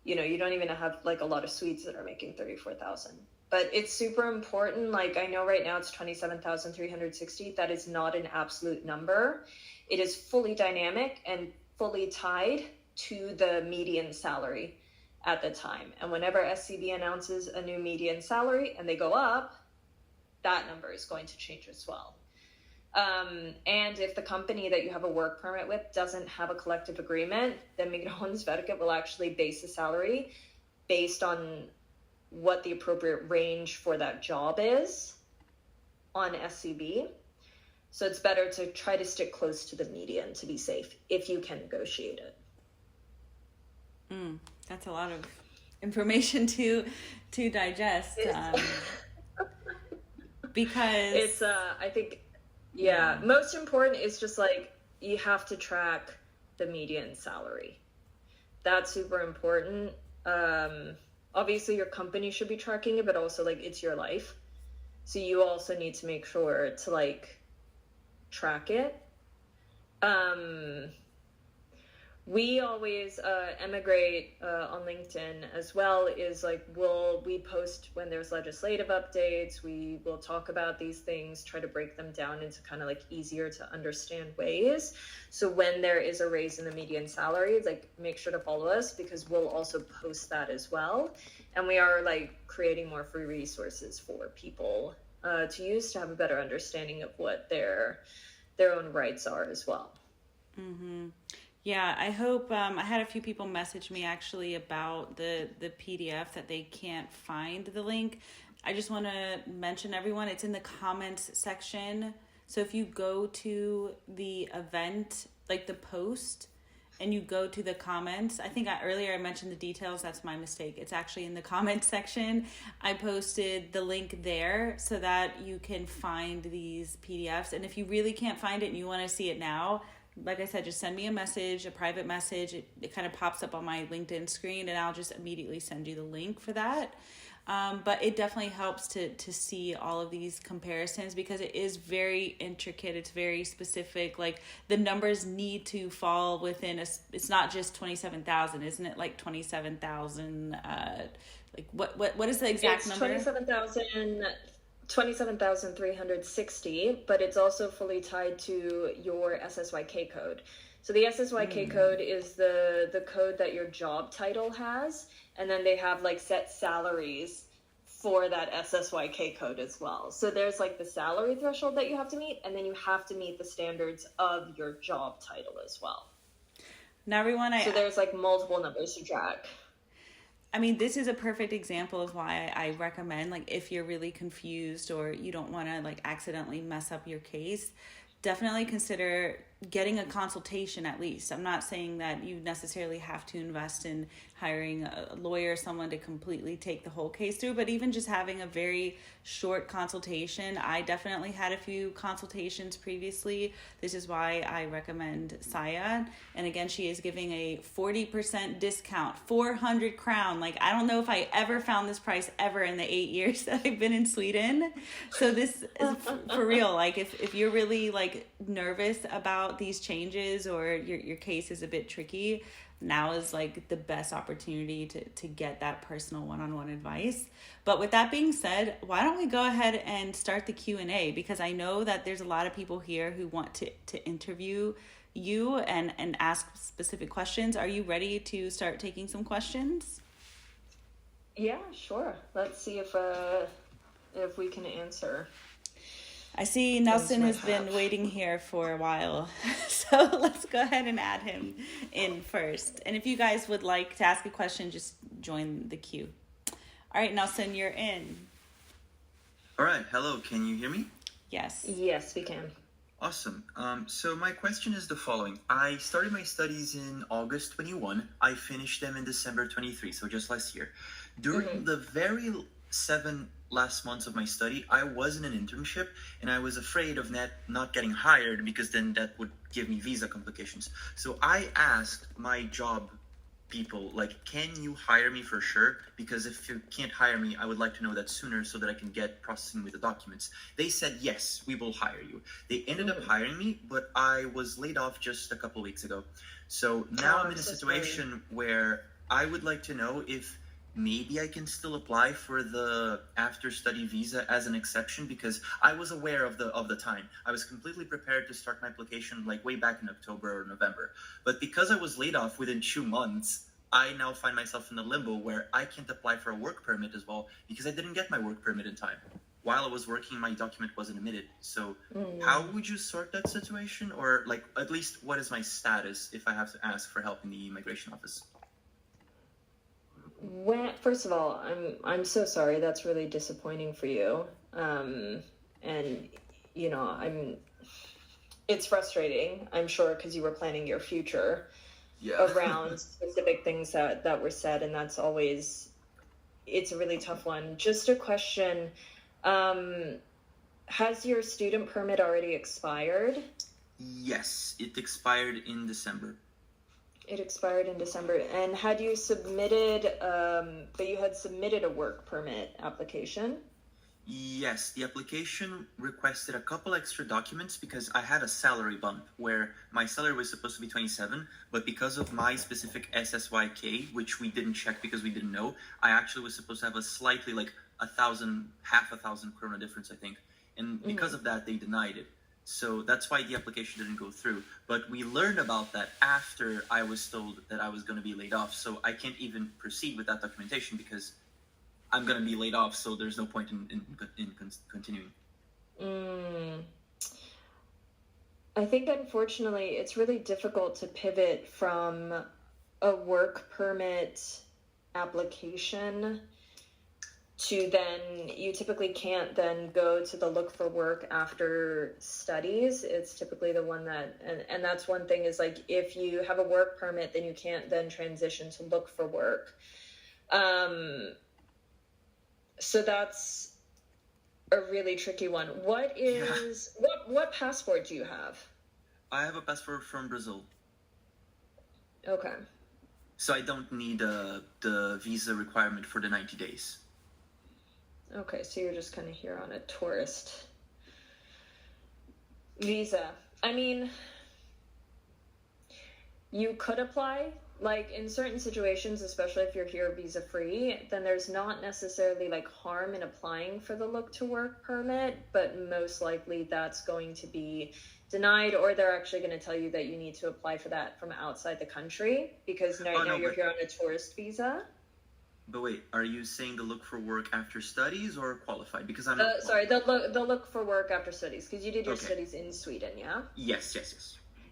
You don't even have like a lot of suites that are making 34,000. But it's super important. Like I know right now it's 27,360. That is not an absolute number. It is fully dynamic and fully tied to the median salary at the time. And whenever SCB announces a new median salary and they go up, that number is going to change as well. And if the company that you have a work permit with doesn't have a collective agreement, then Migrationsverket will actually base the salary based on what the appropriate range for that job is on SCB. So it's better to try to stick close to the median to be safe if you can negotiate it. That's a lot of information to digest. Because it's I think most important is just like you have to track the median salary. That's super important. Obviously your company should be tracking it, but also like it's your life, so you also need to make sure to like track it. We always Emigreat on LinkedIn as well is like we post when there's legislative updates. We will talk about these things, try to break them down into kind of like easier to understand ways. So when there is a raise in the median salary, like make sure to follow us because we'll also post that as well. And we are like creating more free resources for people to use to have a better understanding of what their own rights are as well. Mm-hmm. Yeah, I hope, I had a few people message me actually about the PDF that they can't find the link. I just want to mention everyone, it's in the comments section. So if you go to the event, like the post, and you go to the comments, I think earlier I mentioned the details. That's my mistake. It's actually in the comments section. I posted the link there so that you can find these PDFs. And if you really can't find it and you want to see it now, like I said, just send me a message, a private message. It kind of pops up on my LinkedIn screen, and I'll just immediately send you the link for that. But it definitely helps to see all of these comparisons because it is very intricate. It's very specific. Like the numbers need to fall within it's not just 27,000, isn't it? Like 27,000, like what is the exact number? 27,360, but it's also fully tied to your SSYK code. So the SSYK code is the code that your job title has, and then they have like set salaries for that SSYK code as well. So there's like the salary threshold that you have to meet, and then you have to meet the standards of your job title as well. Now everyone, so there's like multiple numbers to track. I mean, this is a perfect example of why I recommend, like, if you're really confused or you don't want to, like, accidentally mess up your case, definitely consider getting a consultation at least. I'm not saying that you necessarily have to invest in hiring a lawyer, someone to completely take the whole case through, but even just having a very short consultation. I definitely had a few consultations previously. This is why I recommend Saaya. And again, she is giving a 40% discount, 400 crown. Like, I don't know if I ever found this price ever in the 8 years that I've been in Sweden. So this is for real. Like, if you're really like nervous about these changes or your case is a bit tricky, now is like the best opportunity to get that personal one-on-one advice. But with that being said, why don't we go ahead and start the Q&A, because I know that there's a lot of people here who want to interview you and ask specific questions. Are you ready to start taking some questions? Yeah, sure. Let's see if we can answer. I see Nelson has been waiting here for a while, so let's go ahead and add him in first. And if you guys would like to ask a question, just join the queue. All right, Nelson, you're in. All right, hello, can you hear me? Yes. Yes, we can. Awesome. So my question is the following. I started my studies in August 21. I finished them in December 23, so just last year. During the very 7 last months of my study, I was in an internship, and I was afraid of not getting hired because then that would give me visa complications. So I asked my job people, like, can you hire me for sure? Because if you can't hire me, I would like to know that sooner so that I can get processing with the documents. They said, yes, we will hire you. They ended up hiring me, but I was laid off just a couple weeks ago. So now I'm in a situation where I would like to know if maybe I can still apply for the after-study visa as an exception, because I was aware of the time. I was completely prepared to start my application like way back in October or November. But because I was laid off within 2 months, I now find myself in the limbo where I can't apply for a work permit as well because I didn't get my work permit in time. While I was working, my document wasn't admitted. So how would you sort that situation? Or like, at least what is my status if I have to ask for help in the immigration office? First of all, I'm so sorry. That's really disappointing for you. And you know, it's frustrating, I'm sure, because you were planning your future around specific things that were said, and that's always, it's a really tough one. Just a question, has your student permit already expired? Yes, it expired in December. It expired in December. And had you submitted, but you had submitted a work permit application? Yes, the application requested a couple extra documents because I had a salary bump where my salary was supposed to be 27, but because of my specific SSYK, which we didn't check because we didn't know, I actually was supposed to have a slightly like 1,000, half a thousand krona difference, I think. And because of that, they denied it. So that's why the application didn't go through. But we learned about that after I was told that I was going to be laid off. So I can't even proceed with that documentation because I'm going to be laid off. So there's no point in continuing. I think, unfortunately, it's really difficult to pivot from a work permit application you typically can't then go to the look for work after studies. It's typically the one that, and that's one thing is like, if you have a work permit, then you can't then transition to look for work. So that's a really tricky one. What passport do you have? I have a passport from Brazil. Okay. So I don't need the visa requirement for the 90 days. Okay, so you're just kind of here on a tourist visa. I mean, you could apply, like in certain situations, especially if you're here visa free, then there's not necessarily like harm in applying for the look to work permit, but most likely that's going to be denied, or they're actually going to tell you that you need to apply for that from outside the country because now you're here on a tourist visa. But wait, are you saying the look for work after studies or qualified? Because I'm sorry, the look for work after studies, because you did your studies in Sweden, yeah? Yes.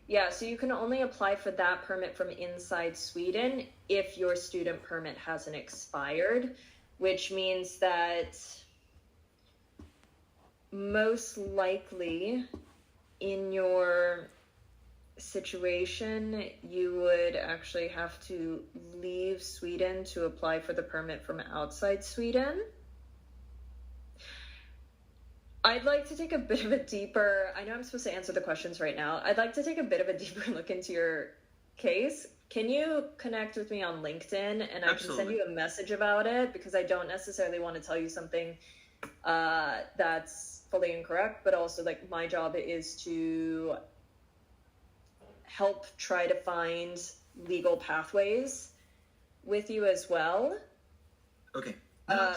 Yeah, so you can only apply for that permit from inside Sweden if your student permit hasn't expired, which means that most likely in your situation, you would actually have to leave Sweden to apply for the permit from outside Sweden. I'd like to take a bit of a deeper, I know I'm supposed to answer the questions right now. I'd like to take a bit of a deeper look into your case. Can you connect with me on LinkedIn and I can send you a message about it, because I don't necessarily want to tell you something that's fully incorrect, but also like my job is to help try to find legal pathways with you as well. Okay.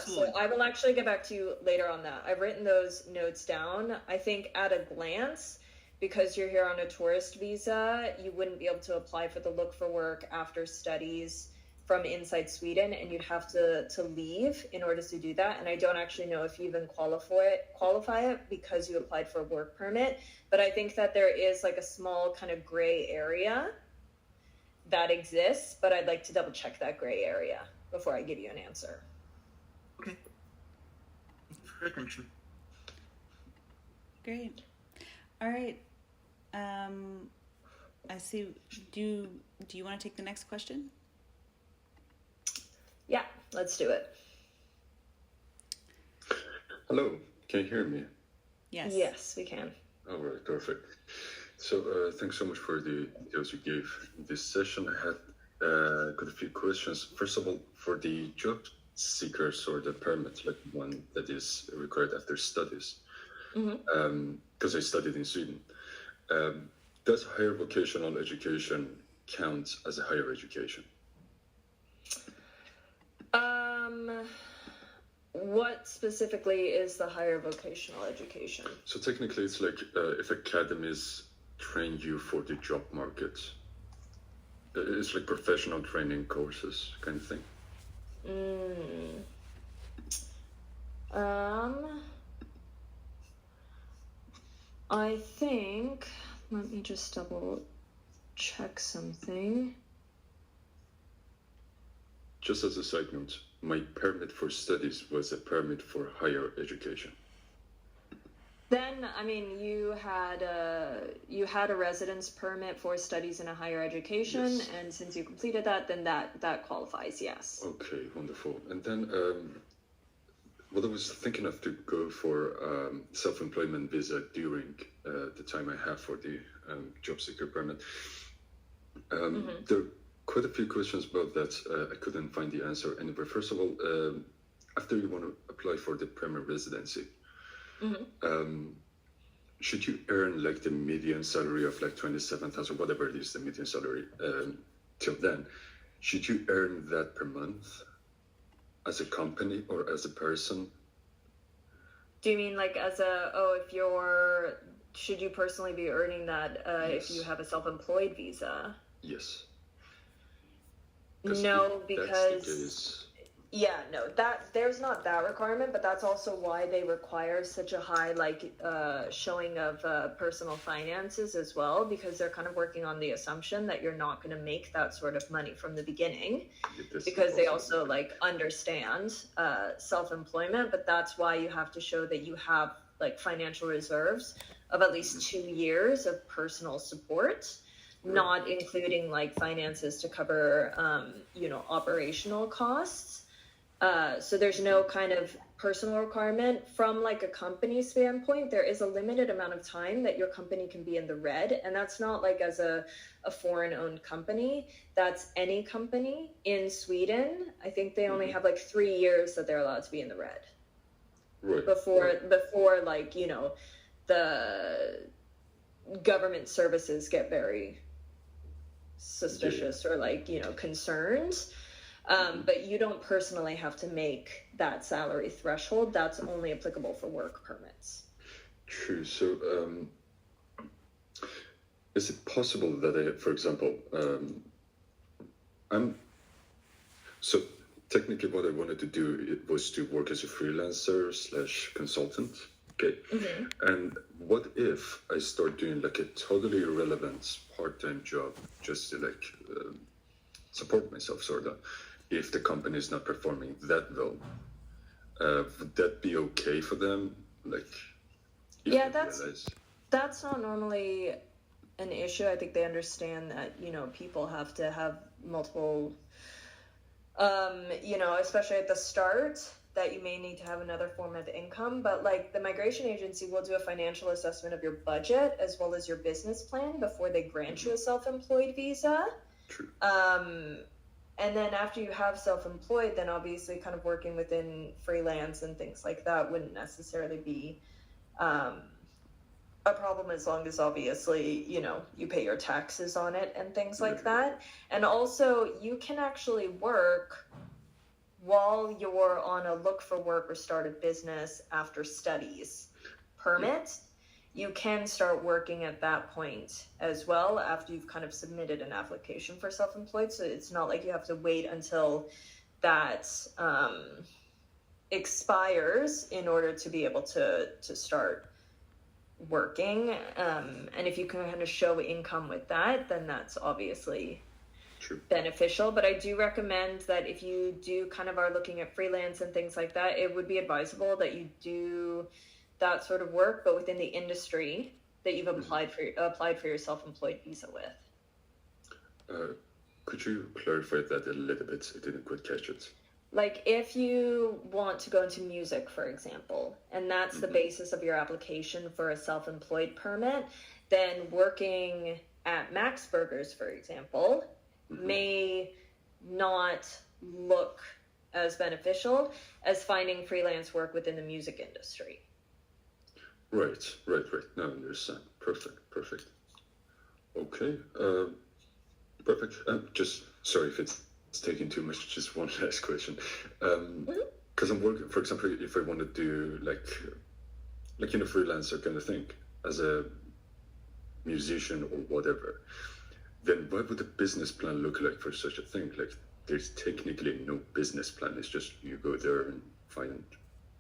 So I will actually get back to you later on that. I've written those notes down. I think at a glance, because you're here on a tourist visa, you wouldn't be able to apply for the look for work after studies from inside Sweden, and you'd have to leave in order to do that. And I don't actually know if you even qualify it because you applied for a work permit. But I think that there is like a small kind of gray area that exists, but I'd like to double check that gray area before I give you an answer. Okay. Thank you for your attention. Great. All right. I see. Do you want to take the next question? Yeah, let's do it. Hello, can you hear me? Yes. Yes, we can. All right, perfect. So thanks so much for the details you gave in this session. I had got a few questions. First of all, for the job seekers or the permit, like one that is required after studies, because I studied in Sweden, does higher vocational education count as a higher education? What specifically is the higher vocational education? So technically it's like if academies train you for the job market, it's like professional training courses kind of thing. I think, let me just double check something. Just as a side note, my permit for studies was a permit for higher education. Then, I mean, you had a residence permit for studies in a higher education, yes. And since you completed that, then that qualifies, yes. Okay, wonderful. And then, what I was thinking of to go for self-employment visa during the time I have for the job seeker permit. There are quite a few questions about that. I couldn't find the answer anywhere. First of all, after you want to apply for the permanent residency, should you earn like the median salary of like 27,000, whatever it is, the median salary till then? Should you earn that per month as a company or as a person? Do you mean like as should you personally be earning that yes. If you have a self-employed visa? Yes. No, because Yeah, no, that there's not that requirement, but that's also why they require such a high showing of personal finances as well, because they're kind of working on the assumption that you're not going to make that sort of money from the beginning, because they also like understand self-employment, but that's why you have to show that you have like financial reserves of at least 2 years of personal support, not including like finances to cover operational costs. So there's no kind of personal requirement from like a company standpoint. There is a limited amount of time that your company can be in the red, and that's not like as a foreign owned company. That's any company in Sweden. I think they only have like 3 years that they're allowed to be in the red. Right. Before like, the government services get very suspicious or like, concerned. But you don't personally have to make that salary threshold. That's only applicable for work permits. True. So, is it possible that for example, so technically what I wanted to do, it was to work as a freelancer / consultant. Okay. And what if I start doing like a totally irrelevant part-time job just to like support myself, sort of, if the company is not performing that well? Would that be okay for them? Like, yeah, that's not normally an issue. I think they understand that, people have to have multiple, especially at the start, that you may need to have another form of income. But like the migration agency will do a financial assessment of your budget as well as your business plan before they grant you a self-employed visa. True. And then after you have self-employed, then obviously kind of working within freelance and things like that wouldn't necessarily be a problem, as long as obviously, you pay your taxes on it and things like that. And also you can actually work while you're on a look for work or start a business after studies permit. You can start working at that point as well after you've kind of submitted an application for self-employed. So it's not like you have to wait until that expires in order to be able to start working. And if you can kind of show income with that, then that's obviously beneficial. But I do recommend that if you do kind of are looking at freelance and things like that, it would be advisable that you do that sort of work, but within the industry that you've applied for your self-employed visa with. Could you clarify that a little bit? I didn't quite catch it. Like if you want to go into music, for example, and that's the basis of your application for a self-employed permit, then working at Max Burgers, for example, may not look as beneficial as finding freelance work within the music industry. Right. Now I understand. Perfect. Okay. Perfect. Just sorry if it's taking too much. Just one last question. Because I'm working, for example, if I want to do like freelancer kind of thing as a musician or whatever, then what would the business plan look like for such a thing? Like, there's technically no business plan. It's just you go there and find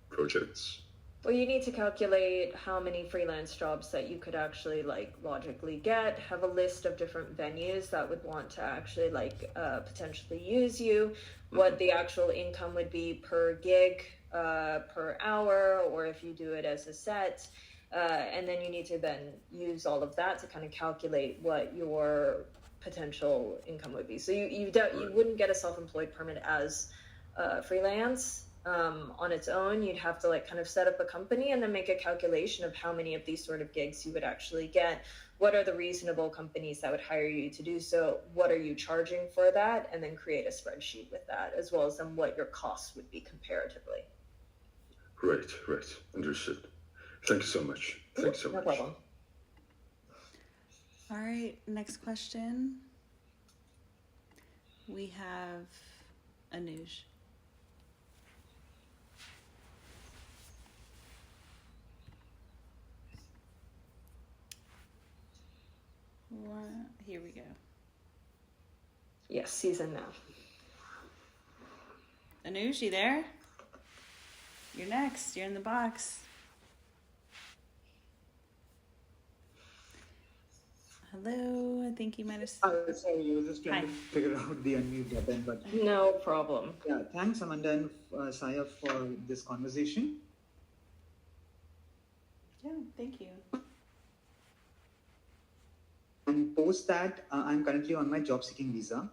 projects. Well, you need to calculate how many freelance jobs that you could actually like logically get, have a list of different venues that would want to actually potentially use you, what the actual income would be per gig, per hour, or if you do it as a set. And then you need to then use all of that to kind of calculate what your potential income would be. So you wouldn't get a self-employed permit as freelance on its own. You'd have to like kind of set up a company and then make a calculation of how many of these sort of gigs you would actually get. What are the reasonable companies that would hire you to do so? What are you charging for that? And then create a spreadsheet with that, as well as then what your costs would be comparatively. Right. Understood. Thank you so much. Thanks so much. No problem. All right, next question. We have Anuj. Here we go. Yes, season now. Anush, you there? You're next. You're in the box. Hello. I think you might have. Sorry, you were just trying to figure out the unmute button, but No problem. yeah, thanks Amanda and Saaya for this conversation. Yeah, thank you. And post that, I'm currently on my job seeking visa.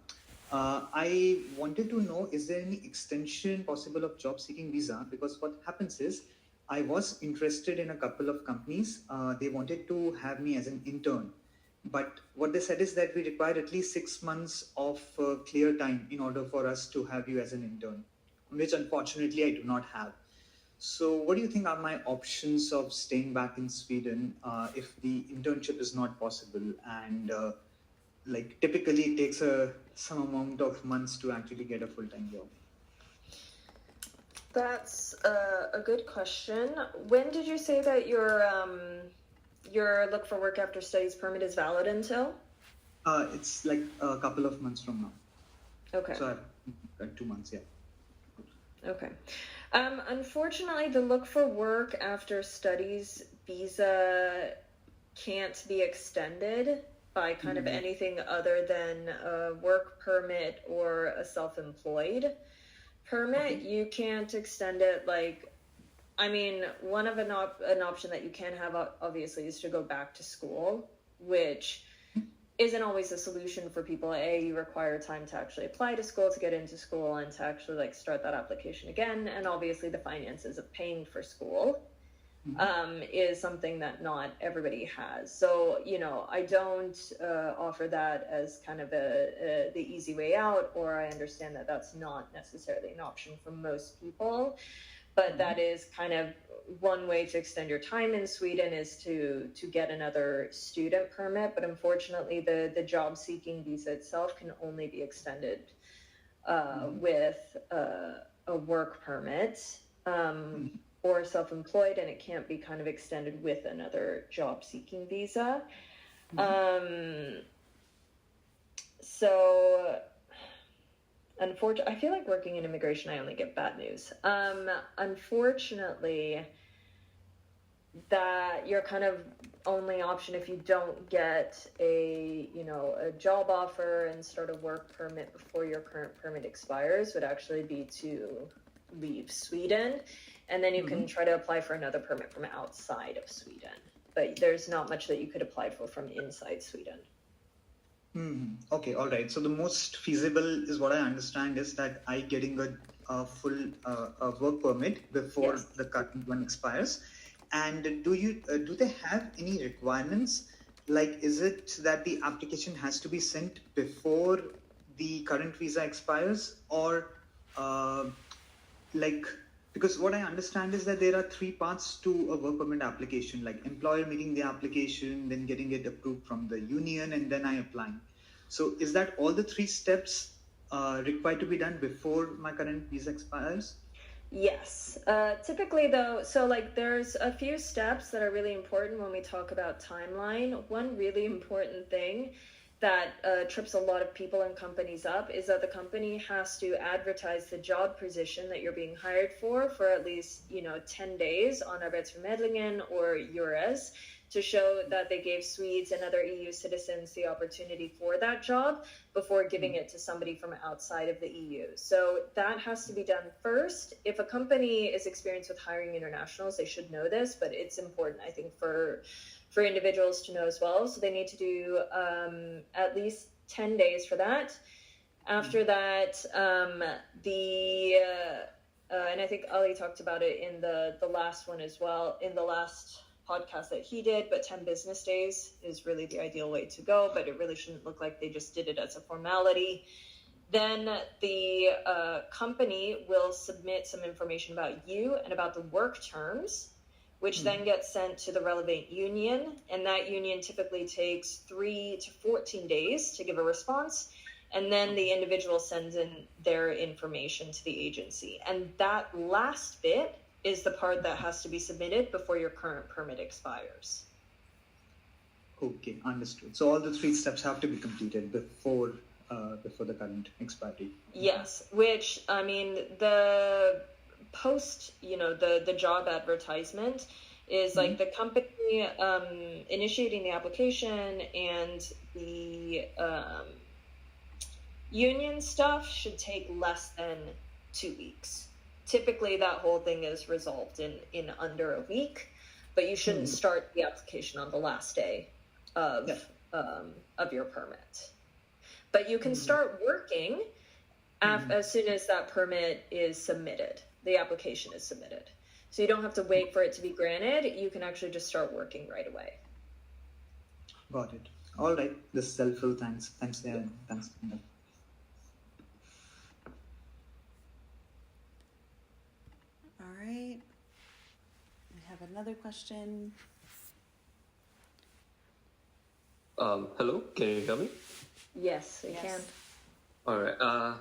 I wanted to know, is there any extension possible of job seeking visa? Because what happens is, I was interested in a couple of companies. They wanted to have me as an intern. But what they said is that we require at least 6 months of clear time in order for us to have you as an intern, which unfortunately I do not have. So what do you think are my options of staying back in Sweden if the internship is not possible? And like typically it takes some amount of months to actually get a full-time job. That's a good question. When did you say that your look for work after studies permit is valid until? It's like a couple of months from now. Okay. So I've got 2 months, yeah. Okay. Unfortunately, the look for work after studies visa can't be extended by kind of anything other than a work permit or a self-employed permit. You can't extend it one of an option that you can have obviously is to go back to school, which isn't always a solution for people. You require time to actually apply to school, to get into school, and to actually start that application again. And obviously the finances of paying for school is something that not everybody has. So, I don't offer that as kind of the easy way out, or I understand that that's not necessarily an option for most people. But that is kind of one way to extend your time in Sweden, is to get another student permit. But unfortunately, the job seeking visa itself can only be extended with a work permit or self-employed, and it can't be kind of extended with another job seeking visa. So I feel like working in immigration, I only get bad news. Unfortunately, that your kind of only option if you don't get a job offer and start a work permit before your current permit expires would actually be to leave Sweden, and then you can try to apply for another permit from outside of Sweden. But there's not much that you could apply for from inside Sweden. Okay, all right. So the most feasible is what I understand is that I getting a full work permit before the current one expires. And do they have any requirements? Like, is it that the application has to be sent before the current visa expires, or because what I understand is that there are 3 parts to a work permit application, like employer making the application, then getting it approved from the union, and then I applying. So is that all the 3 steps required to be done before my current visa expires? Yes. Typically though, there's a few steps that are really important when we talk about timeline. One really important thing that trips a lot of people and companies up is that the company has to advertise the job position that you're being hired for at least 10 days on Arbetsförmedlingen or Eures, to show that they gave Swedes and other EU citizens the opportunity for that job before giving it to somebody from outside of the EU. So that has to be done first. If a company is experienced with hiring internationals, they should know this, but it's important, I think, for individuals to know as well. So they need to do at least 10 days for that. After that, and I think Ali talked about it in the last one as well, in the last podcast that he did, but 10 business days is really the ideal way to go, but it really shouldn't look like they just did it as a formality. Then the company will submit some information about you and about the work terms, which then gets sent to the relevant union, and that union typically takes 3 to 14 days to give a response, and then the individual sends in their information to the agency. And that last bit is the part that has to be submitted before your current permit expires. Okay, understood. So all the 3 steps have to be completed before before the current expiry. Yes, which, I mean, the post, the job advertisement is like the company initiating the application, and the union stuff should take less than 2 weeks. Typically, that whole thing is resolved in under a week, but you shouldn't start the application on the last day of your permit. But you can start working as soon as that permit is submitted, the application is submitted. So you don't have to wait for it to be granted. You can actually just start working right away. Got it. All right. This is helpful. Thanks. Thanks. Thanks. All right. We have another question. Hello, can you hear me? Yes, I can. All right.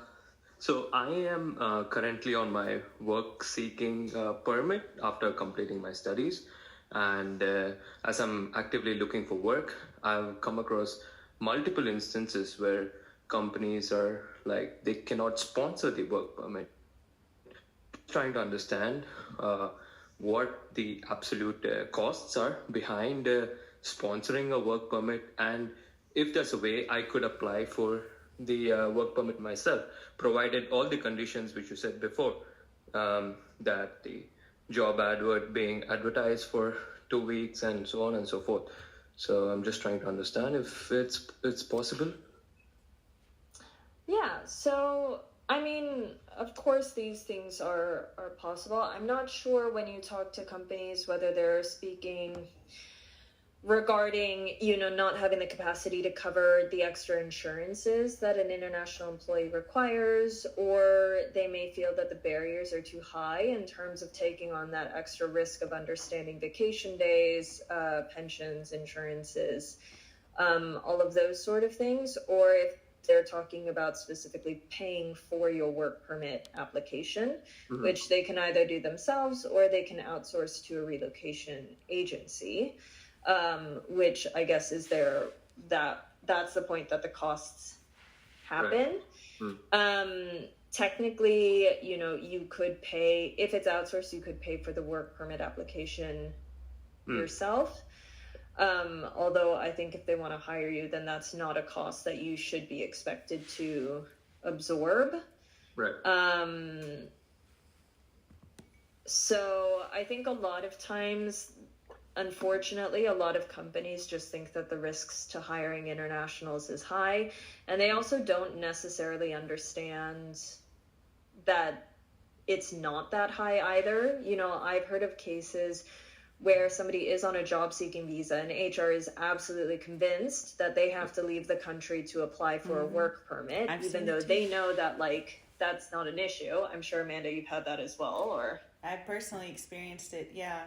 So I am currently on my work-seeking permit after completing my studies, and as I'm actively looking for work, I've come across multiple instances where companies are like they cannot sponsor the work permit. Trying to understand what the absolute costs are behind sponsoring a work permit, and if there's a way I could apply for the work permit myself, provided all the conditions which you said before, that the job advert being advertised for 2 weeks and so on and so forth. So I'm just trying to understand if it's possible. Yeah, so I mean, of course these things are possible. I'm not sure when you talk to companies whether they're speaking regarding, not having the capacity to cover the extra insurances that an international employee requires, or they may feel that the barriers are too high in terms of taking on that extra risk of understanding vacation days, pensions, insurances, all of those sort of things, or if they're talking about specifically paying for your work permit application, which they can either do themselves or they can outsource to a relocation agency. Which I guess is that's the point that the costs happen. Right. Technically, you could pay, if it's outsourced, you could pay for the work permit application yourself. Although I think if they want to hire you, then that's not a cost that you should be expected to absorb. Right. So I think a lot of times, unfortunately, a lot of companies just think that the risks to hiring internationals is high, and they also don't necessarily understand that it's not that high either. I've heard of cases where somebody is on a job-seeking visa and HR is absolutely convinced that they have to leave the country to apply for a work permit, even though they know that, that's not an issue. I'm sure, Amanda, you've had that as well, or... I've personally experienced it, yeah.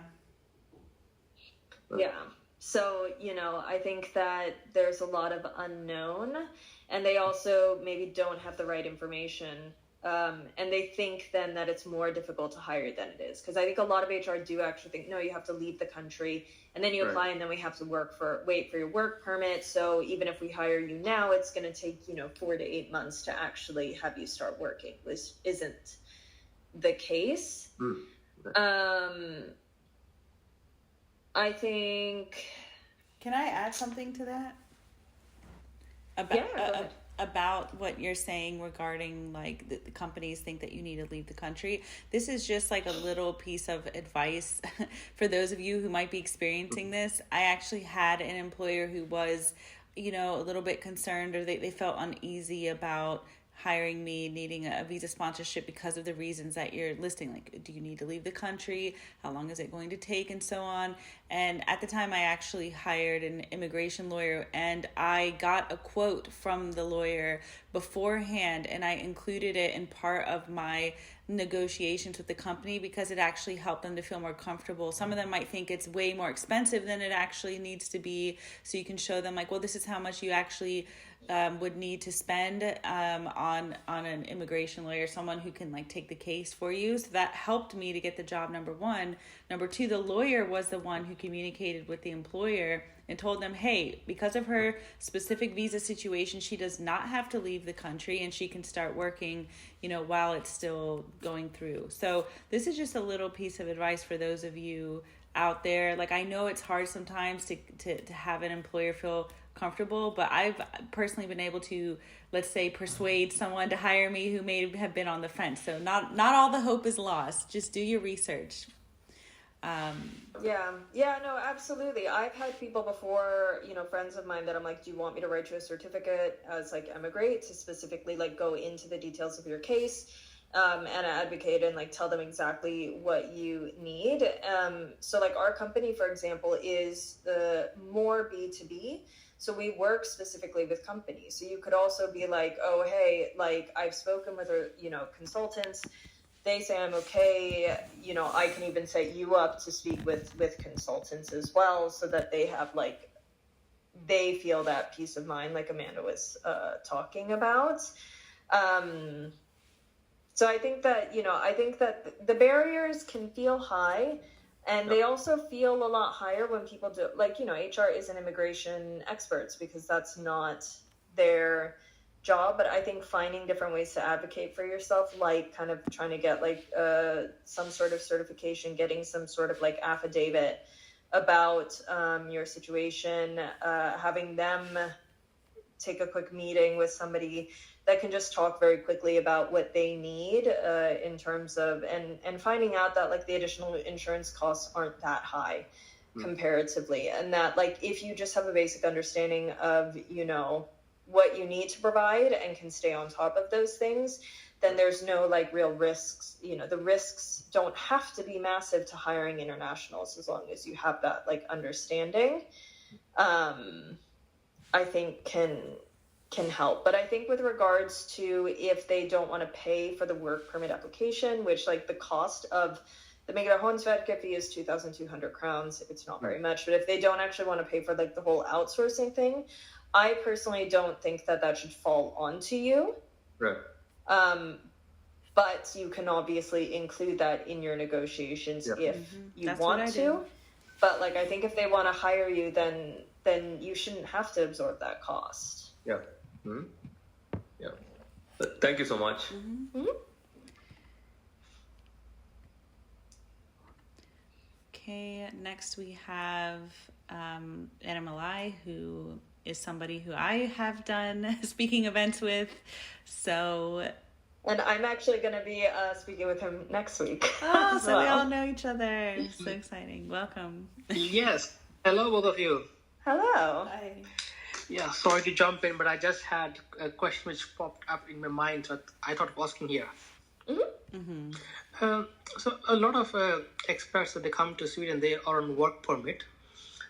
Yeah. So, I think that there's a lot of unknown, and they also maybe don't have the right information. And they think then that it's more difficult to hire than it is. Because I think a lot of HR do actually think, no, you have to leave the country and then you apply, and then we have to wait for your work permit. So even if we hire you now, it's going to take, 4 to 8 months to actually have you start working, which isn't the case. I think... Can I add something to that? About what you're saying regarding the companies think that you need to leave the country. This is just a little piece of advice for those of you who might be experiencing this. I actually had an employer who was, a little bit concerned, or they felt uneasy about hiring me, needing a visa sponsorship because of the reasons that you're listing, do you need to leave the country, how long is it going to take, and so on. And at the time I actually hired an immigration lawyer, and I got a quote from the lawyer beforehand, and I included it in part of my negotiations with the company because it actually helped them to feel more comfortable. Some of them might think it's way more expensive than it actually needs to be, so you can show them well, this is how much you actually would need to spend on an immigration lawyer, someone who can like take the case for you. So that helped me to get the job, number one. Number two, the lawyer was the one who communicated with the employer and told them, hey, because of her specific visa situation, she does not have to leave the country and she can start working, while it's still going through. So this is just a little piece of advice for those of you out there. Like, I know it's hard sometimes to have an employer feel comfortable, but I've personally been able to, let's say, persuade someone to hire me who may have been on the fence. So not all the hope is lost. Just do your research. No, absolutely. I've had people before, friends of mine that I'm like, do you want me to write you a certificate as like Emigreat to specifically like go into the details of your case, and advocate and like tell them exactly what you need. So like our company, for example, is the more B2B. So we work specifically with companies. So you could also be like, oh, hey, like I've spoken with, consultants. They say I'm okay. I can even set you up to speak with consultants as well, so that they have like, they feel that peace of mind, like Amanda was talking about. So I think that, the barriers can feel high, and they also feel a lot higher when people do, like, HR isn't immigration experts because that's not their job. But I think finding different ways to advocate for yourself, like kind of trying to get like some sort of certification, getting some sort of like affidavit about your situation, having them take a quick meeting with somebody that can just talk very quickly about what they need in terms of, and finding out that like the additional insurance costs aren't that high comparatively. And that like, if you just have a basic understanding of, what you need to provide and can stay on top of those things, then there's no like real risks. The risks don't have to be massive to hiring internationals as long as you have that like understanding. I think can help. But I think with regards to if they don't want to pay for the work permit application, which like the cost of the migrationsverket fee is 2,200 crowns. It's not very much, but if they don't actually want to pay for like the whole outsourcing thing, I personally don't think that should fall onto you. Right. But you can obviously include that in your negotiations if you want to. But like, I think if they want to hire you, then you shouldn't have to absorb that cost. Yeah. Mm-hmm. Yeah. Thank you so much. Mm-hmm. Okay, next we have Anna Malai, who is somebody who I have done speaking events with. So, and I'm actually going to be speaking with him next week. Oh, so we all know each other. So exciting. Welcome. Yes. Hello, both of you. Hello. Hi. Yeah, sorry to jump in, but I just had a question which popped up in my mind, so I thought of asking here. So a lot of expats that they come to Sweden, they are on work permit,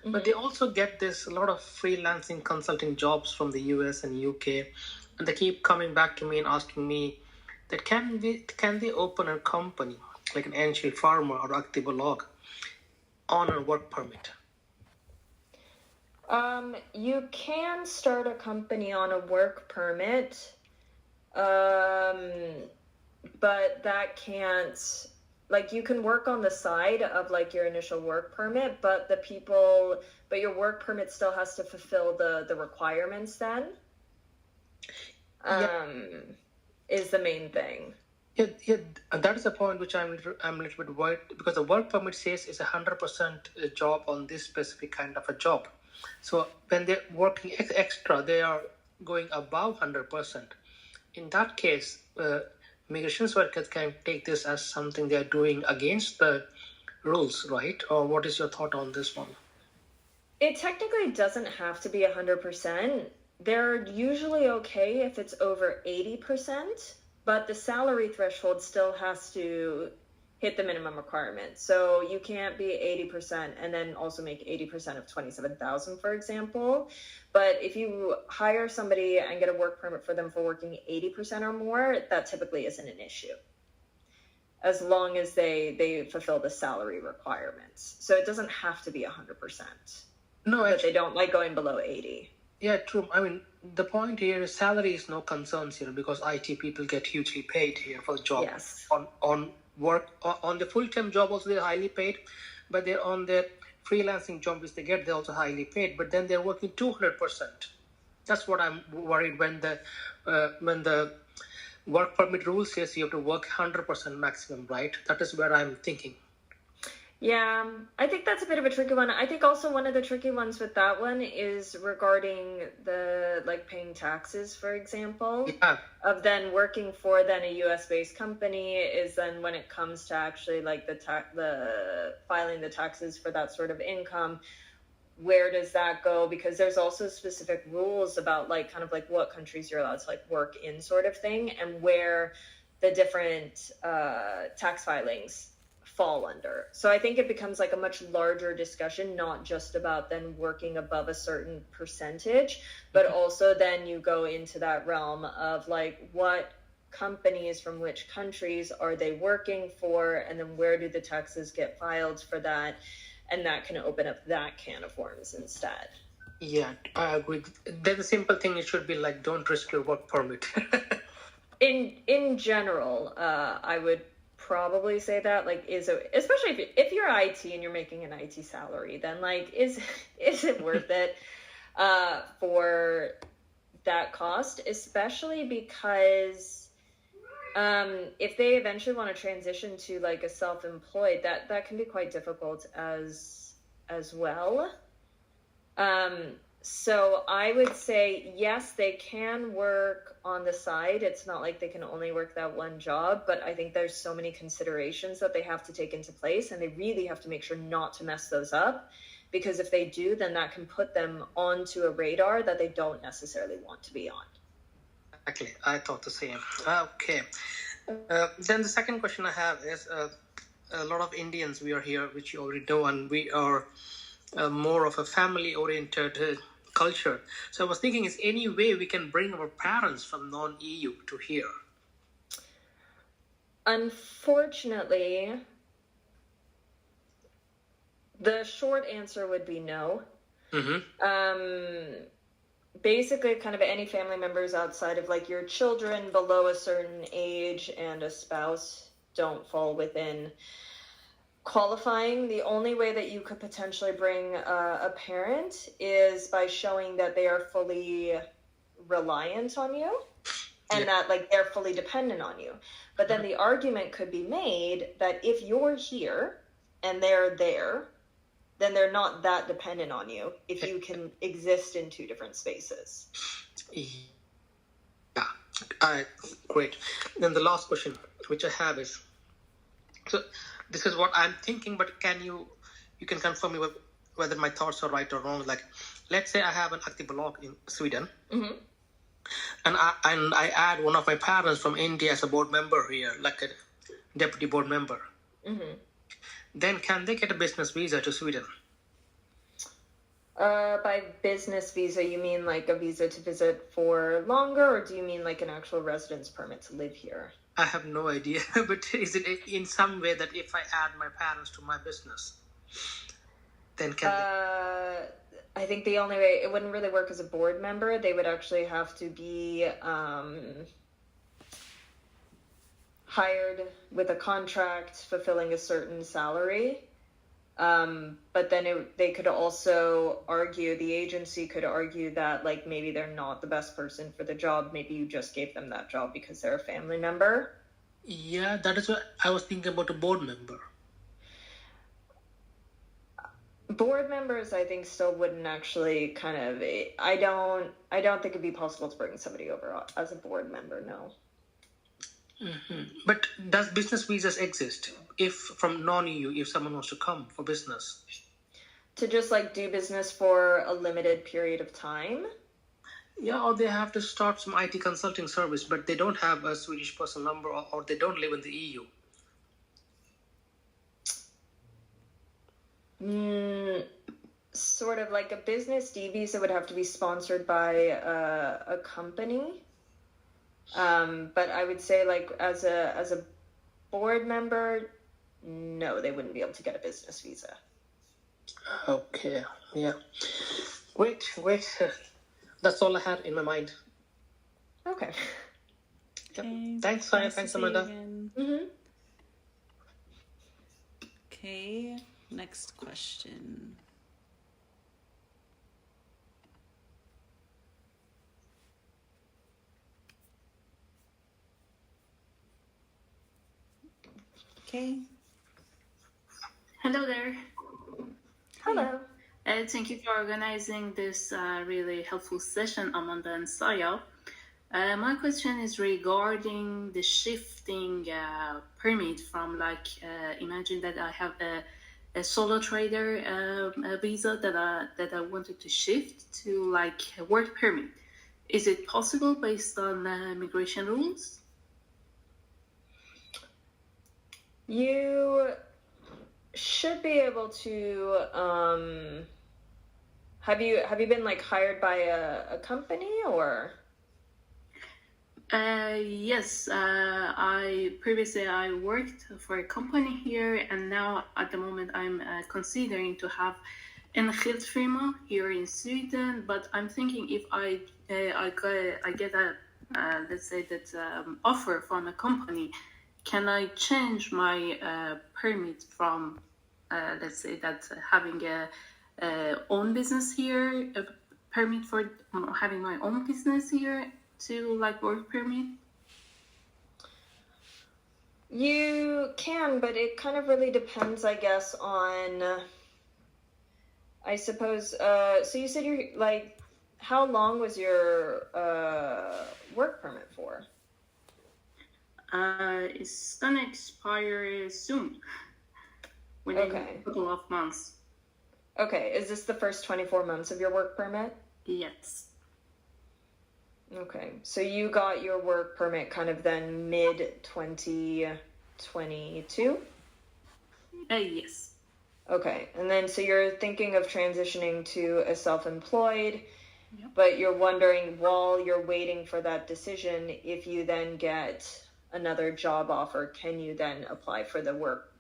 but they also get a lot of freelancing consulting jobs from the US and UK, and they keep coming back to me and asking me that can they open a company like an Enskild Farmer or Aktiebolag on a work permit? You can start a company on a work permit, but that can't, like, you can work on the side of like your initial work permit, but your work permit still has to fulfill the requirements then, is the main thing. Yeah, that is a point which I'm a little bit worried, because the work permit says it's 100% job on this specific kind of a job. So when they're working extra, they are going above 100%. In that case, Migrationsverket can take this as something they are doing against the rules, right? Or what is your thought on this one? It technically doesn't have to be 100%. They're usually okay if it's over 80%, but the salary threshold still has to hit the minimum requirement. So you can't be 80% and then also make 80% of 27,000, for example. But if you hire somebody and get a work permit for them for working 80% or more, that typically isn't an issue, as long as they fulfill the salary requirements. So it doesn't have to be 100%. No, but they don't like going below 80. Yeah, true. I mean, the point here is salary is no concerns here because IT people get hugely paid here for the job. Yes. On work on the full time job also they're highly paid, but they're on the freelancing job which they get they're also highly paid. But then they're working 200%. That's what I'm worried when the work permit rule says you have to work 100% maximum, right? That is where I'm thinking. Yeah, I think that's a bit of a tricky one. I think also one of the tricky ones with that one is regarding the like paying taxes, for example, Yeah. of then working for then a US based company is then when it comes to actually like the filing the taxes for that sort of income, where does that go? Because there's also specific rules about like kind of like what countries you're allowed to like work in sort of thing and where the different tax filings fall under. So I think it becomes like a much larger discussion, not just about then working above a certain percentage, but also then you go into that realm of like what companies from which countries are they working for, and then where do the taxes get filed for that, and that can open up that can of worms instead. Yeah, I agree. Then the simple thing it should be like don't risk your work permit. in general, I would probably say that like especially if you're IT and you're making an IT salary, then like is it worth it for that cost, especially because if they eventually want to transition to like a self-employed, that can be quite difficult as well. So I would say, yes, they can work on the side. It's not like they can only work that one job, but I think there's so many considerations that they have to take into place, and they really have to make sure not to mess those up, because if they do, then that can put them onto a radar that they don't necessarily want to be on. Exactly. I thought the same. Okay. Then the second question I have is a lot of Indians we are here, which you already know, and we are more of a family-oriented culture. So I was thinking, is any way we can bring our parents from non-EU to here? Unfortunately, the short answer would be no. Basically, kind of any family members outside of like your children below a certain age and a spouse don't fall within qualifying. The only way that you could potentially bring a parent is by showing that they are fully reliant on you and that like they're fully dependent on you. But then the argument could be made that if you're here and they're there, then they're not that dependent on you if you can exist in two different spaces. Yeah, great. Then the last question which I have is, so this is what I'm thinking, but you can confirm me whether my thoughts are right or wrong. Like, let's say I have an aktiebolag in Sweden, and I add one of my parents from India as a board member here, like a deputy board member. Then can they get a business visa to Sweden? By business visa, you mean like a visa to visit for longer, or do you mean like an actual residence permit to live here? I have no idea, but is it in some way that if I add my parents to my business, then can I think the only way, it wouldn't really work as a board member. They would actually have to be hired with a contract fulfilling a certain salary. But then they could also argue, the agency could argue that like maybe they're not the best person for the job. Maybe you just gave them that job because they're a family member. Yeah, that is what I was thinking about, a board member. Board members, I think, still wouldn't actually kind of. I don't think it'd be possible to bring somebody over as a board member. No. But does business visas exist if from non-EU, if someone wants to come for business? To just like do business for a limited period of time? Yeah, or they have to start some IT consulting service, but they don't have a Swedish personal number, or they don't live in the EU. Sort of like a business D visa would have to be sponsored by a company. But I would say like as a board member, no, they wouldn't be able to get a business visa. Okay, yeah. Great. That's all I had in my mind. Okay. Okay. Thanks, Saaya. Nice to Thanks, see you Amanda. again. Mm-hmm. Okay, next question. Okay. Hello there. Hello. Thank you for organizing this really helpful session, Amanda and Saya. My question is regarding the shifting permit from imagine that I have a solo trader visa that I wanted to shift to a work permit. Is it possible based on immigration rules? You should be able to. Have you been hired by a company or? Yes. I previously worked for a company here, and now at the moment I'm considering to have Engild firma here in Sweden. But I'm thinking if I get a let's say that offer from a company, can I change my permit from let's say that having a own business here, a permit for having my own business here to work permit? You can, but it kind of really depends, I guess, on I suppose so you said you're how long was your work permit for? It's gonna expire soon, within a couple of months. Okay, is this the first 24 months of your work permit? Yes. Okay, so you got your work permit kind of then mid-2022? Yes. Okay, and then so you're thinking of transitioning to a self-employed, Yep. but you're wondering while you're waiting for that decision, if you then get another job offer, can you then apply for that work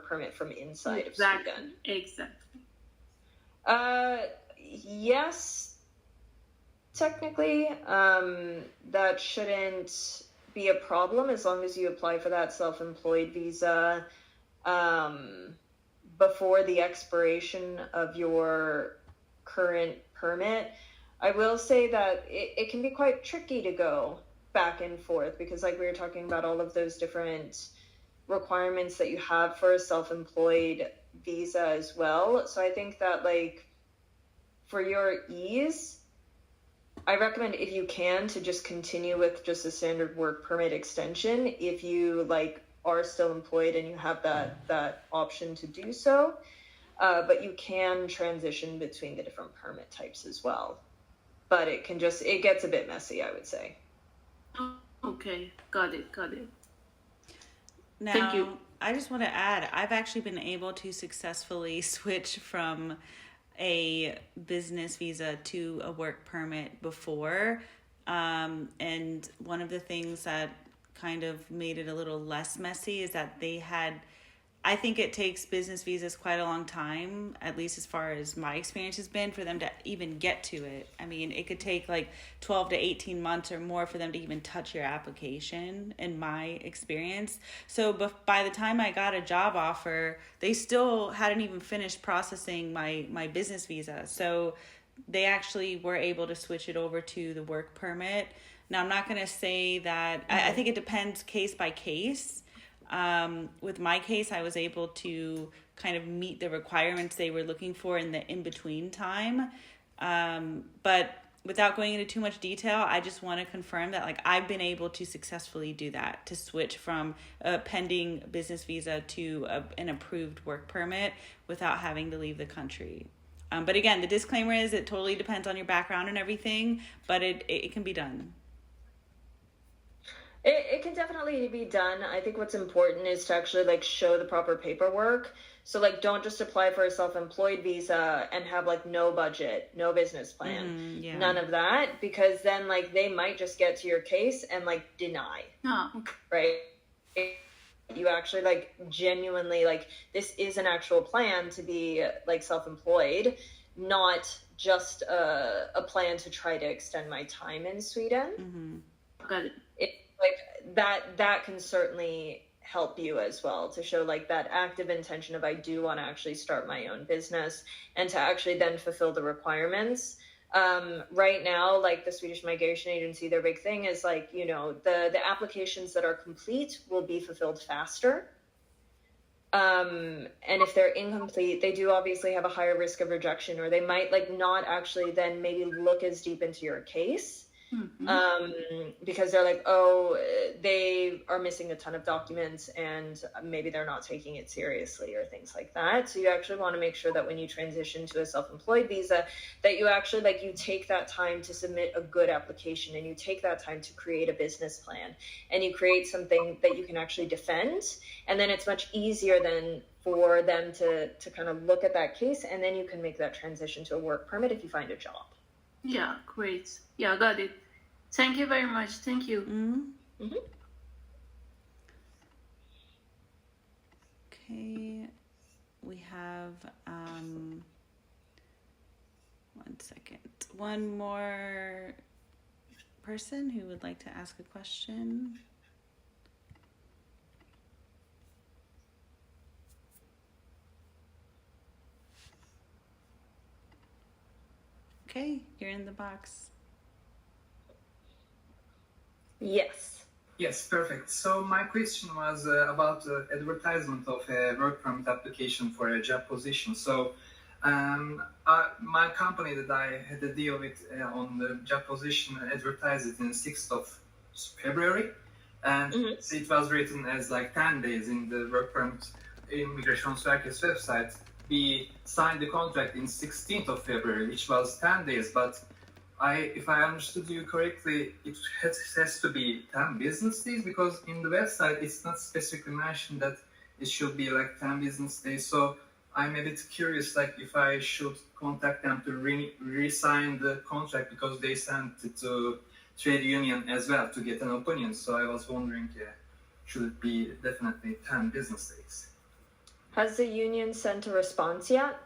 permit from inside of Sweden? Exactly. Yes, technically, that shouldn't be a problem as long as you apply for that self-employed visa before the expiration of your current permit. I will say that it can be quite tricky to go back and forth because we were talking about all of those different requirements that you have for a self-employed visa as well. So I think that for your ease, I recommend if you can to just continue with just a standard work permit extension if you are still employed and you have that option to do so. But you can transition between the different permit types as well. But it gets a bit messy, I would say. Okay, got it. Now, Thank you. I just want to add, I've actually been able to successfully switch from a business visa to a work permit before. And one of the things that kind of made it a little less messy is that I think it takes business visas quite a long time, at least as far as my experience has been, for them to even get to it. I mean, it could take 12 to 18 months or more for them to even touch your application, in my experience. So by the time I got a job offer, they still hadn't even finished processing my business visa. So they actually were able to switch it over to the work permit. Now, I'm not going to say that, I think it depends case by case. With my case, I was able to kind of meet the requirements they were looking for in the in-between time. But without going into too much detail, I just want to confirm that I've been able to successfully do that, to switch from a pending business visa to an approved work permit without having to leave the country. But again, the disclaimer is it totally depends on your background and everything, but it can be done. It can definitely be done. I think what's important is to actually show the proper paperwork. So don't just apply for a self-employed visa and have no budget, no business plan, none of that, because then they might just get to your case and deny. Oh, okay. Right? You actually genuinely this is an actual plan to be self-employed, not just a plan to try to extend my time in Sweden. Mm-hmm. Got it. Like that can certainly help you as well, to show like that active intention of I do want to actually start my own business and to actually then fulfill the requirements. Right now, like the Swedish Migration Agency, their big thing is like, you know, the applications that are complete will be fulfilled faster. And if they're incomplete, they do obviously have a higher risk of rejection, or they might like not actually then maybe look as deep into your case. Because they're like, oh, they are missing a ton of documents and maybe they're not taking it seriously or things like that. So you actually want to make sure that when you transition to a self-employed visa, that you actually like you take that time to submit a good application, and you take that time to create a business plan, and you create something that you can actually defend. And then it's much easier than for them to kind of look at that case, and then you can make that transition to a work permit if you find a job. Yeah, great. Yeah, got it. Thank you very much. Thank you. Okay, we have one second. One more person who would like to ask a question. Okay, you're in the box. Yes. Yes, perfect. So my question was about the advertisement of a work permit application for a job position. So my company that I had a deal with on the job position advertised it on the 6th of February. And it was written as like 10 days in the work permit Migrationsverket's website. We signed the contract in 16th of February, which was 10 days, but if I understood you correctly, it has to be 10 business days, because in the website it's not specifically mentioned that it should be like 10 business days. So I'm a bit curious, like if I should contact them to re-sign the contract, because they sent it to trade union as well to get an opinion. So I was wondering, should it be definitely 10 business days? Has the union sent a response yet?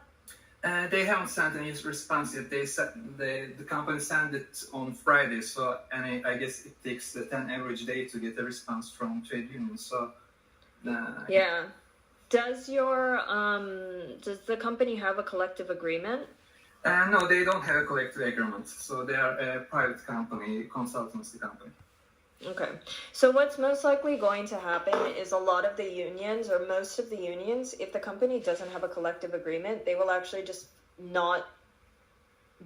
They haven't sent any response yet. The company sent it on Friday, so I guess it takes 10 average day to get a response from trade union. So yeah. Does the company have a collective agreement? No, they don't have a collective agreement. So they are a private company, consultancy company. Okay. So what's most likely going to happen is a lot of the unions, or most of the unions, if the company doesn't have a collective agreement, they will actually just not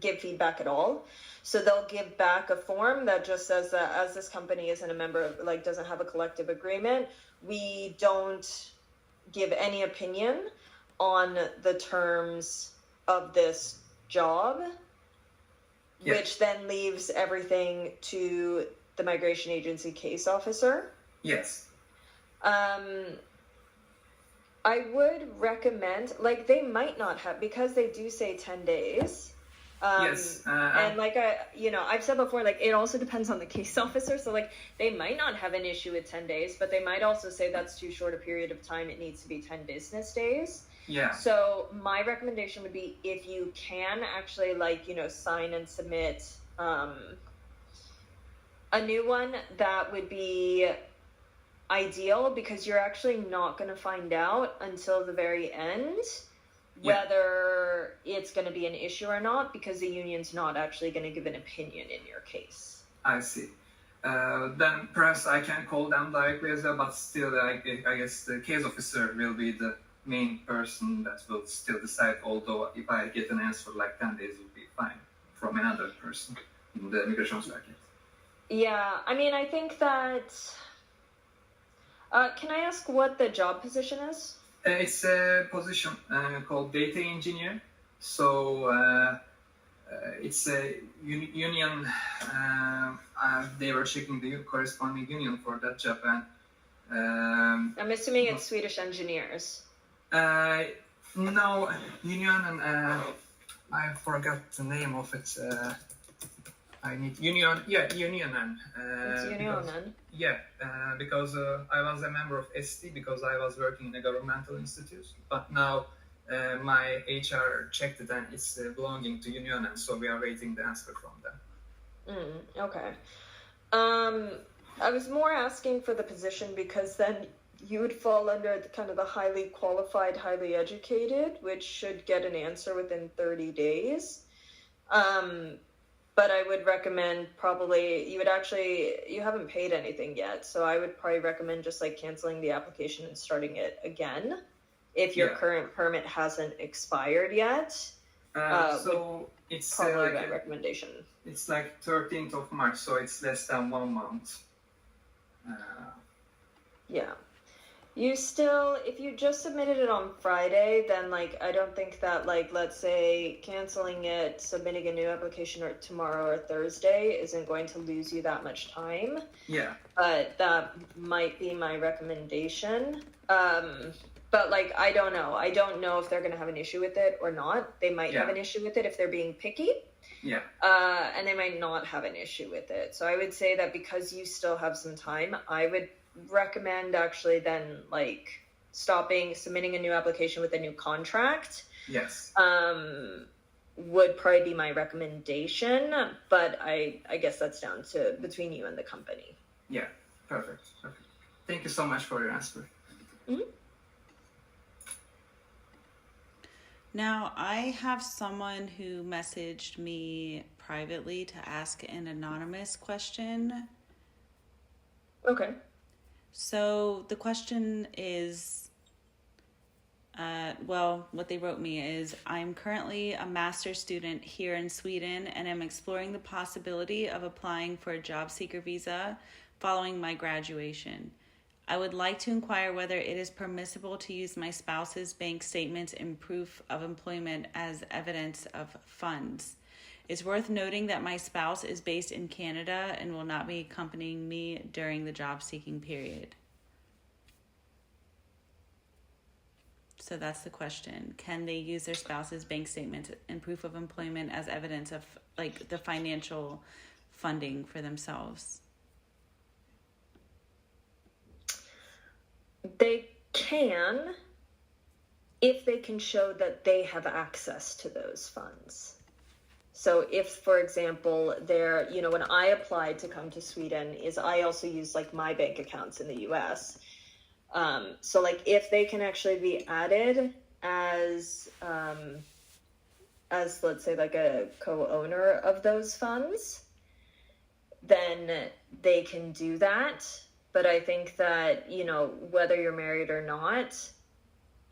give feedback at all. So they'll give back a form that just says that as this company isn't a member of, like, doesn't have a collective agreement, we don't give any opinion on the terms of this job, which then leaves everything to the migration agency case officer. Yes. I would recommend, like, they might not have, because they do say 10 days. Yes. And like I've said before, like, it also depends on the case officer. So like, they might not have an issue with 10 days, but they might also say that's too short a period of time. It needs to be 10 business days. Yeah. So my recommendation would be, if you can actually, like, sign and submit a new one, that would be ideal, because you're actually not going to find out until the very end whether it's going to be an issue or not, because the union's not actually going to give an opinion in your case. I see. Then perhaps I can call them directly as well, but still, I guess the case officer will be the main person that will still decide, although if I get an answer like 10 days would be fine from another person in the Migrationsverket. Yeah, I mean, I think that... can I ask what the job position is? It's a position called data engineer. So it's a union. They were checking the corresponding union for that job. And I'm assuming it's Swedish engineers. No, union, and I forgot the name of it. I need union. Yeah, union. It's union. Because I was a member of ST, because I was working in a governmental institute. But now my HR checked it and it's belonging to Union, and so we are waiting the answer from them. Okay. I was more asking for the position because then you would fall under the kind of the highly qualified, highly educated, which should get an answer within 30 days. But I would recommend probably, you haven't paid anything yet, so I would probably recommend just like canceling the application and starting it again if your current permit hasn't expired yet. So it's probably my recommendation. It's like 13th of March, so it's less than 1 month. Yeah. You still, if you just submitted it on Friday, then like I don't think that like, let's say canceling it, submitting a new application or tomorrow or Thursday isn't going to lose you that much time. Yeah. But that might be my recommendation. But like, I don't know. I don't know if they're going to have an issue with it or not. They might have an issue with it if they're being picky. Yeah. And they might not have an issue with it. So I would say that because you still have some time, I would recommend actually then like submitting a new application with a new contract. Yes. Would probably be my recommendation, but I guess that's down to between you and the company. Yeah. Perfect. Thank you so much for your answer. Mm-hmm. Now, I have someone who messaged me privately to ask an anonymous question. Okay. So the question is, what they wrote me is, I'm currently a master's student here in Sweden and am exploring the possibility of applying for a job seeker visa following my graduation. I would like to inquire whether it is permissible to use my spouse's bank statements and proof of employment as evidence of funds. It's worth noting that my spouse is based in Canada and will not be accompanying me during the job seeking period. So that's the question. Can they use their spouse's bank statements and proof of employment as evidence of like the financial funding for themselves? They can, if they can show that they have access to those funds. So if, for example, when I applied to come to Sweden, I also use like my bank accounts in the US. So like if they can actually be added as let's say like a co-owner of those funds, then they can do that. But I think that, whether you're married or not,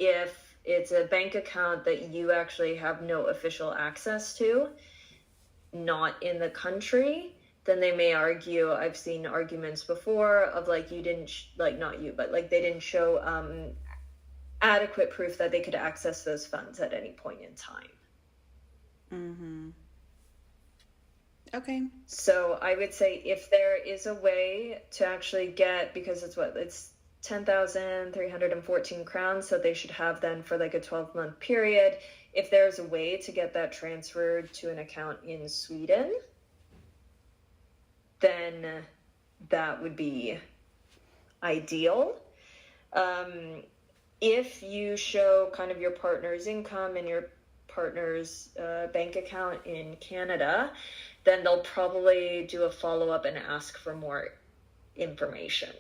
if it's a bank account that you actually have no official access to, not in the country, then they may argue, I've seen arguments before of like, you didn't, not you, but like they didn't show adequate proof that they could access those funds at any point in time. Mm-hmm. Okay. So I would say if there is a way to actually get, because it's 10,314 crowns, so they should have then for like a 12-month period. If there's a way to get that transferred to an account in Sweden, then that would be ideal. If you show kind of your partner's income and your partner's bank account in Canada, then they'll probably do a follow-up and ask for more information.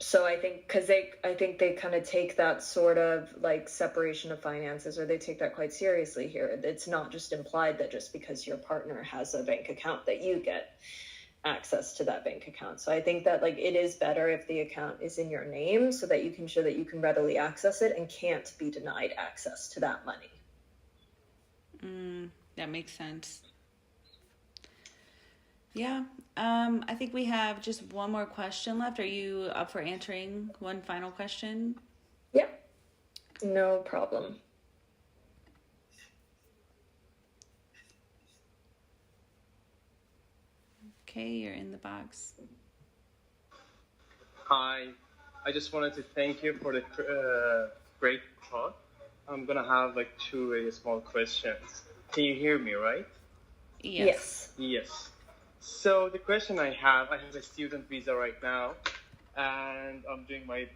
So I think, I think they kind of take that sort of like separation of finances, or they take that quite seriously here. It's not just implied that just because your partner has a bank account that you get access to that bank account. So I think that like it is better if the account is in your name so that you can show that you can readily access it and can't be denied access to that money. That makes sense. Yeah. I think we have just one more question left. Are you up for answering one final question? Yeah, no problem. Okay, you're in the box. Hi, I just wanted to thank you for the great talk. I'm gonna have like two very small questions. Can you hear me, right? Yes. Yes. So the question I have a student visa right now, and I'm doing my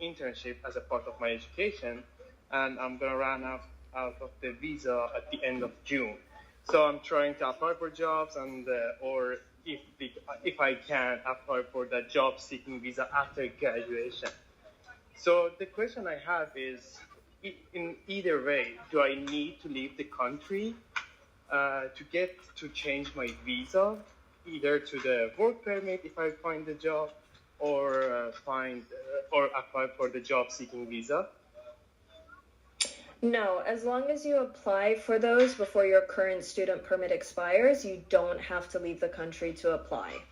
internship as a part of my education, and I'm gonna run out of the visa at the end of June. So I'm trying to apply for jobs, and or if I can apply for the job seeking visa after graduation. So the question I have is, in either way, do I need to leave the country to change my visa, either to the work permit if I find the job, or or apply for the job seeking visa? No, as long as you apply for those before your current student permit expires, you don't have to leave the country to apply.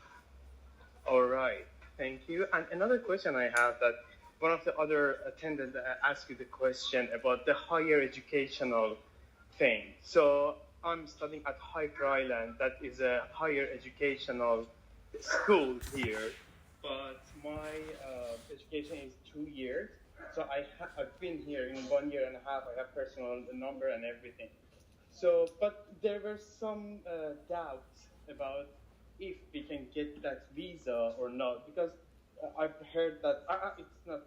All right, thank you. And another question I have, that one of the other attendants asked you the question about the higher educational thing. So I'm studying at Hyper Island. That is a higher educational school here, but my education is 2 years. So I've been here in 1 year and a half. I have personal number and everything. So, but there were some doubts about if we can get that visa or not, because I've heard that it's not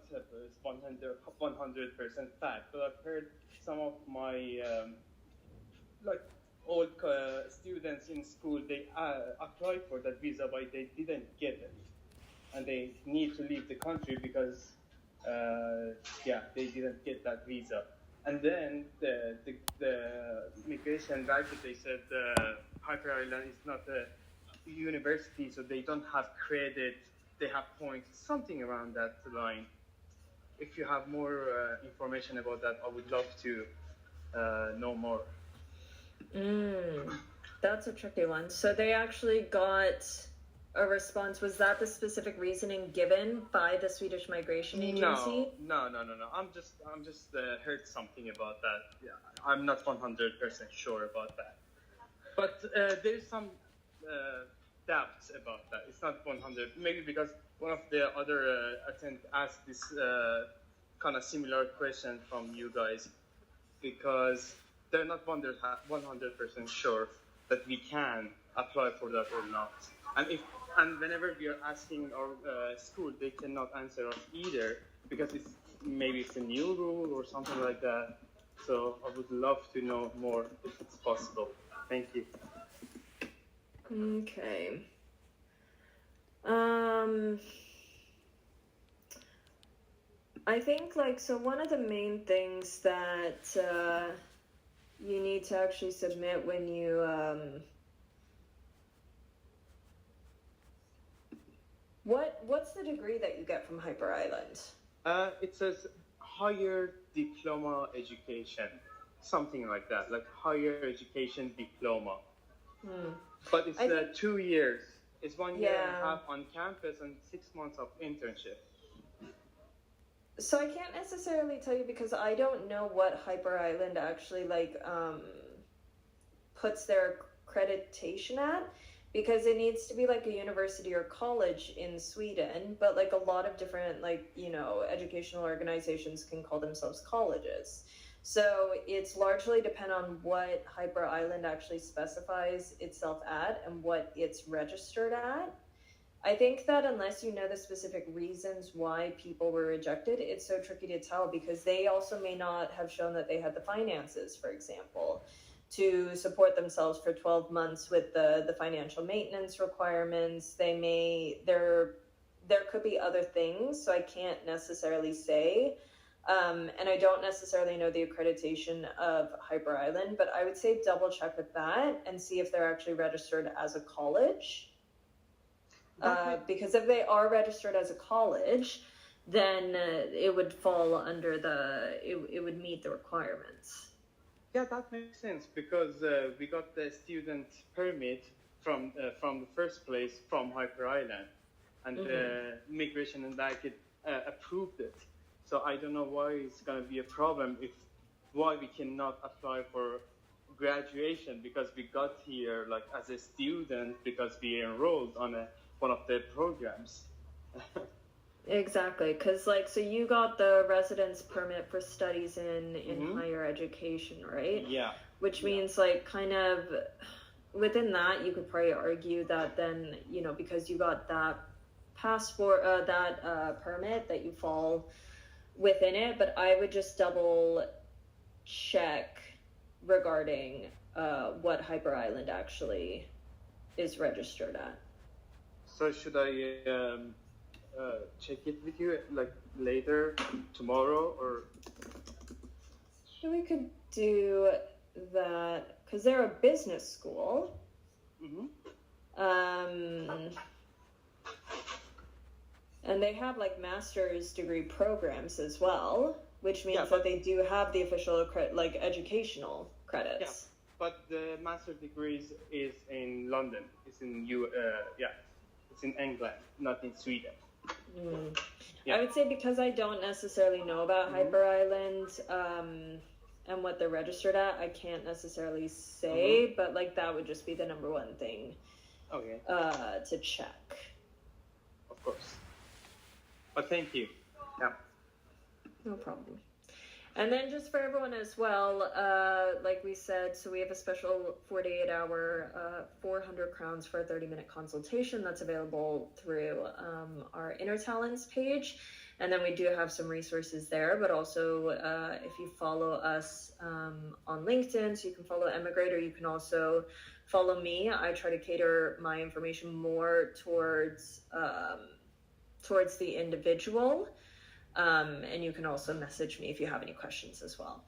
100% fact, but I've heard some of my like old students in school, they applied for that visa, but they didn't get it, and they need to leave the country because they didn't get that visa. And then the migration verket, they said Hyper Island is not a university, so they don't have credit, they have points, something around that line. If you have more information about that, I would love to know more. That's a tricky one. So they actually got a response. Was that the specific reasoning given by the Swedish Migration Agency? No. I'm just heard something about that. Yeah, I'm not 100% sure about that. But there's some doubts about that. It's not 100. Maybe because one of the other attendants asked this kind of similar question from you guys, because they're not 100% sure that we can apply for that or not. And whenever we are asking our school, they cannot answer us either, because maybe it's a new rule or something like that. So I would love to know more if it's possible. Thank you. Okay. I think, so one of the main things that you need to actually submit when you what's the degree that you get from Hyper Island? It says higher diploma education, something like that, like higher education diploma. But it's 2 years. It's 1 year and a half on campus and 6 months of internship. So I can't necessarily tell you, because I don't know what Hyper Island actually puts their accreditation at, because it needs to be like a university or college in Sweden, but like a lot of different educational organizations can call themselves colleges. So it's largely depend on what Hyper Island actually specifies itself at and what it's registered at. I think that unless you know the specific reasons why people were rejected, it's so tricky to tell, because they also may not have shown that they had the finances, for example, to support themselves for 12 months with the financial maintenance requirements. There could be other things, so I can't necessarily say. And I don't necessarily know the accreditation of Hyper Island, but I would say double check with that and see if they're actually registered as a college. Because if they are registered as a college, then it would fall under it would meet the requirements. Yeah, that makes sense, because we got the student permit from the first place from Hyper Island, and the Migration and Verket approved it. So I don't know why it's going to be a problem why we cannot apply for graduation, because we got here as a student because we enrolled on one of the programs. Exactly, because so you got the residence permit for studies in higher education, right? Yeah. Which means kind of within that, you could probably argue that then, because you got that passport, that permit, that you fall within it, but I would just double check regarding what Hyper Island actually is registered at. So should I check it with you like later tomorrow or? So we could do that because they're a business school. And they have like master's degree programs as well, which means that they do have the official like educational credits. Yeah, but the master degree is in London. It's in it's in England, not in Sweden. Yeah. I would say because I don't necessarily know about Hyper Island and what they're registered at, I can't necessarily say, but like that would just be the number one thing to check. Of course. But thank you. Yeah. No problem. And then just for everyone as well, like we said, so we have a special 48-hour 400 crowns for a 30-minute consultation that's available through our Intertalents page. And then we do have some resources there, but also if you follow us on LinkedIn, so you can follow Emigreat, or you can also follow me. I try to cater my information more towards the individual. And you can also message me if you have any questions as well.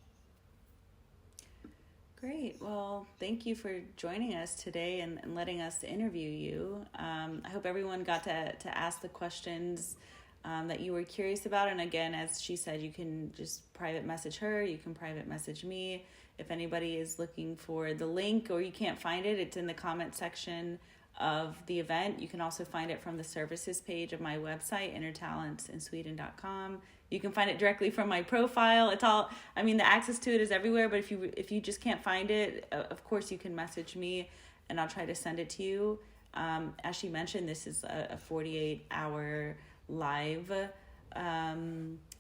Great. Well, thank you for joining us today and letting us interview you. I hope everyone got to ask the questions that you were curious about. And again, as she said, you can just private message her. You can private message me. If anybody is looking for the link or you can't find it, it's in the comment section of the event. You can also find it from the services page of my website, intertalentsinSweden.com. You can find it directly from my profile. It's all, I mean, the access to it is everywhere, but if you just can't find it, of course you can message me and I'll try to send it to you. As she mentioned, this is a 48-hour live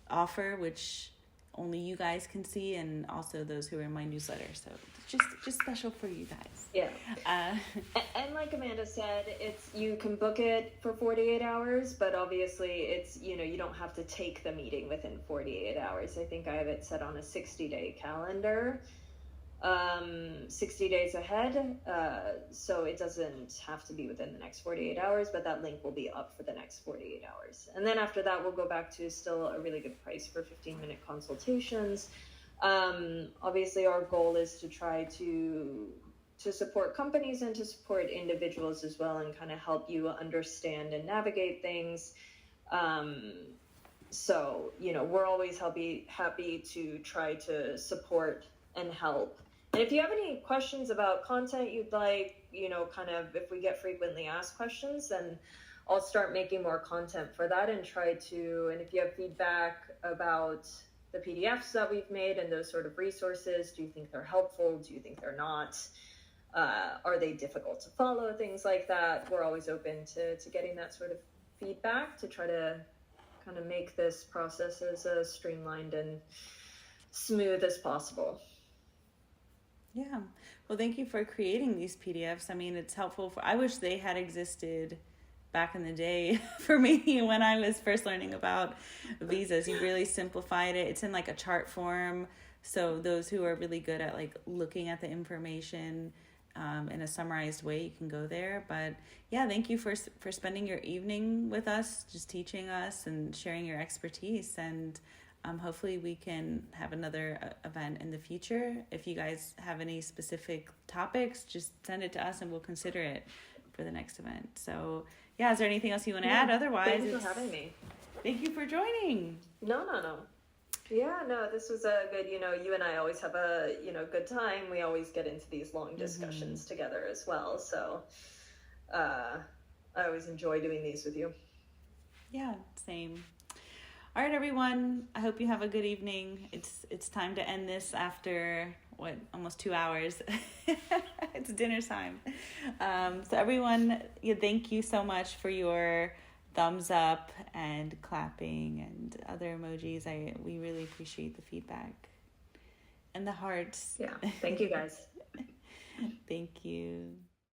offer, which only you guys can see, and also those who are in my newsletter. So it's just special for you guys. Yeah. And like Amanda said, you can book it for 48 hours, but obviously it's, you don't have to take the meeting within 48 hours. I think I have it set on a 60-day calendar, 60 days ahead. So it doesn't have to be within the next 48 hours, but that link will be up for the next 48 hours. And then after that, we'll go back to still a really good price for 15-minute consultations. Obviously our goal is to try to support companies and to support individuals as well, and kind of help you understand and navigate things. So, we're always happy to try to support and help. And if you have any questions about content you'd like, kind of if we get frequently asked questions, then I'll start making more content for that and and if you have feedback about the PDFs that we've made and those sort of resources, do you think they're helpful? Do you think they're not? Are they difficult to follow? Things like that. We're always open to getting that sort of feedback to try to kind of make this process as streamlined and smooth as possible. Yeah. Well, thank you for creating these PDFs. I mean, it's helpful I wish they had existed back in the day for me when I was first learning about visas. You really simplified it. It's in like a chart form. So those who are really good at like looking at the information in a summarized way, you can go there. But yeah, thank you for spending your evening with us, just teaching us and sharing your expertise. And hopefully we can have another event in the future. If you guys have any specific topics, just send it to us and we'll consider it for the next event. So yeah, is there anything else you want to add? Otherwise, thanks for having me. Thank you for joining. No. Yeah, no, this was a good, you and I always have a, good time. We always get into these long discussions together as well. So I always enjoy doing these with you. Yeah, same. All right, everyone. I hope you have a good evening. It's time to end this after, almost 2 hours. It's dinner time. So everyone, thank you so much for your thumbs up and clapping and other emojis. We really appreciate the feedback and the hearts. Yeah, thank you guys. Thank you.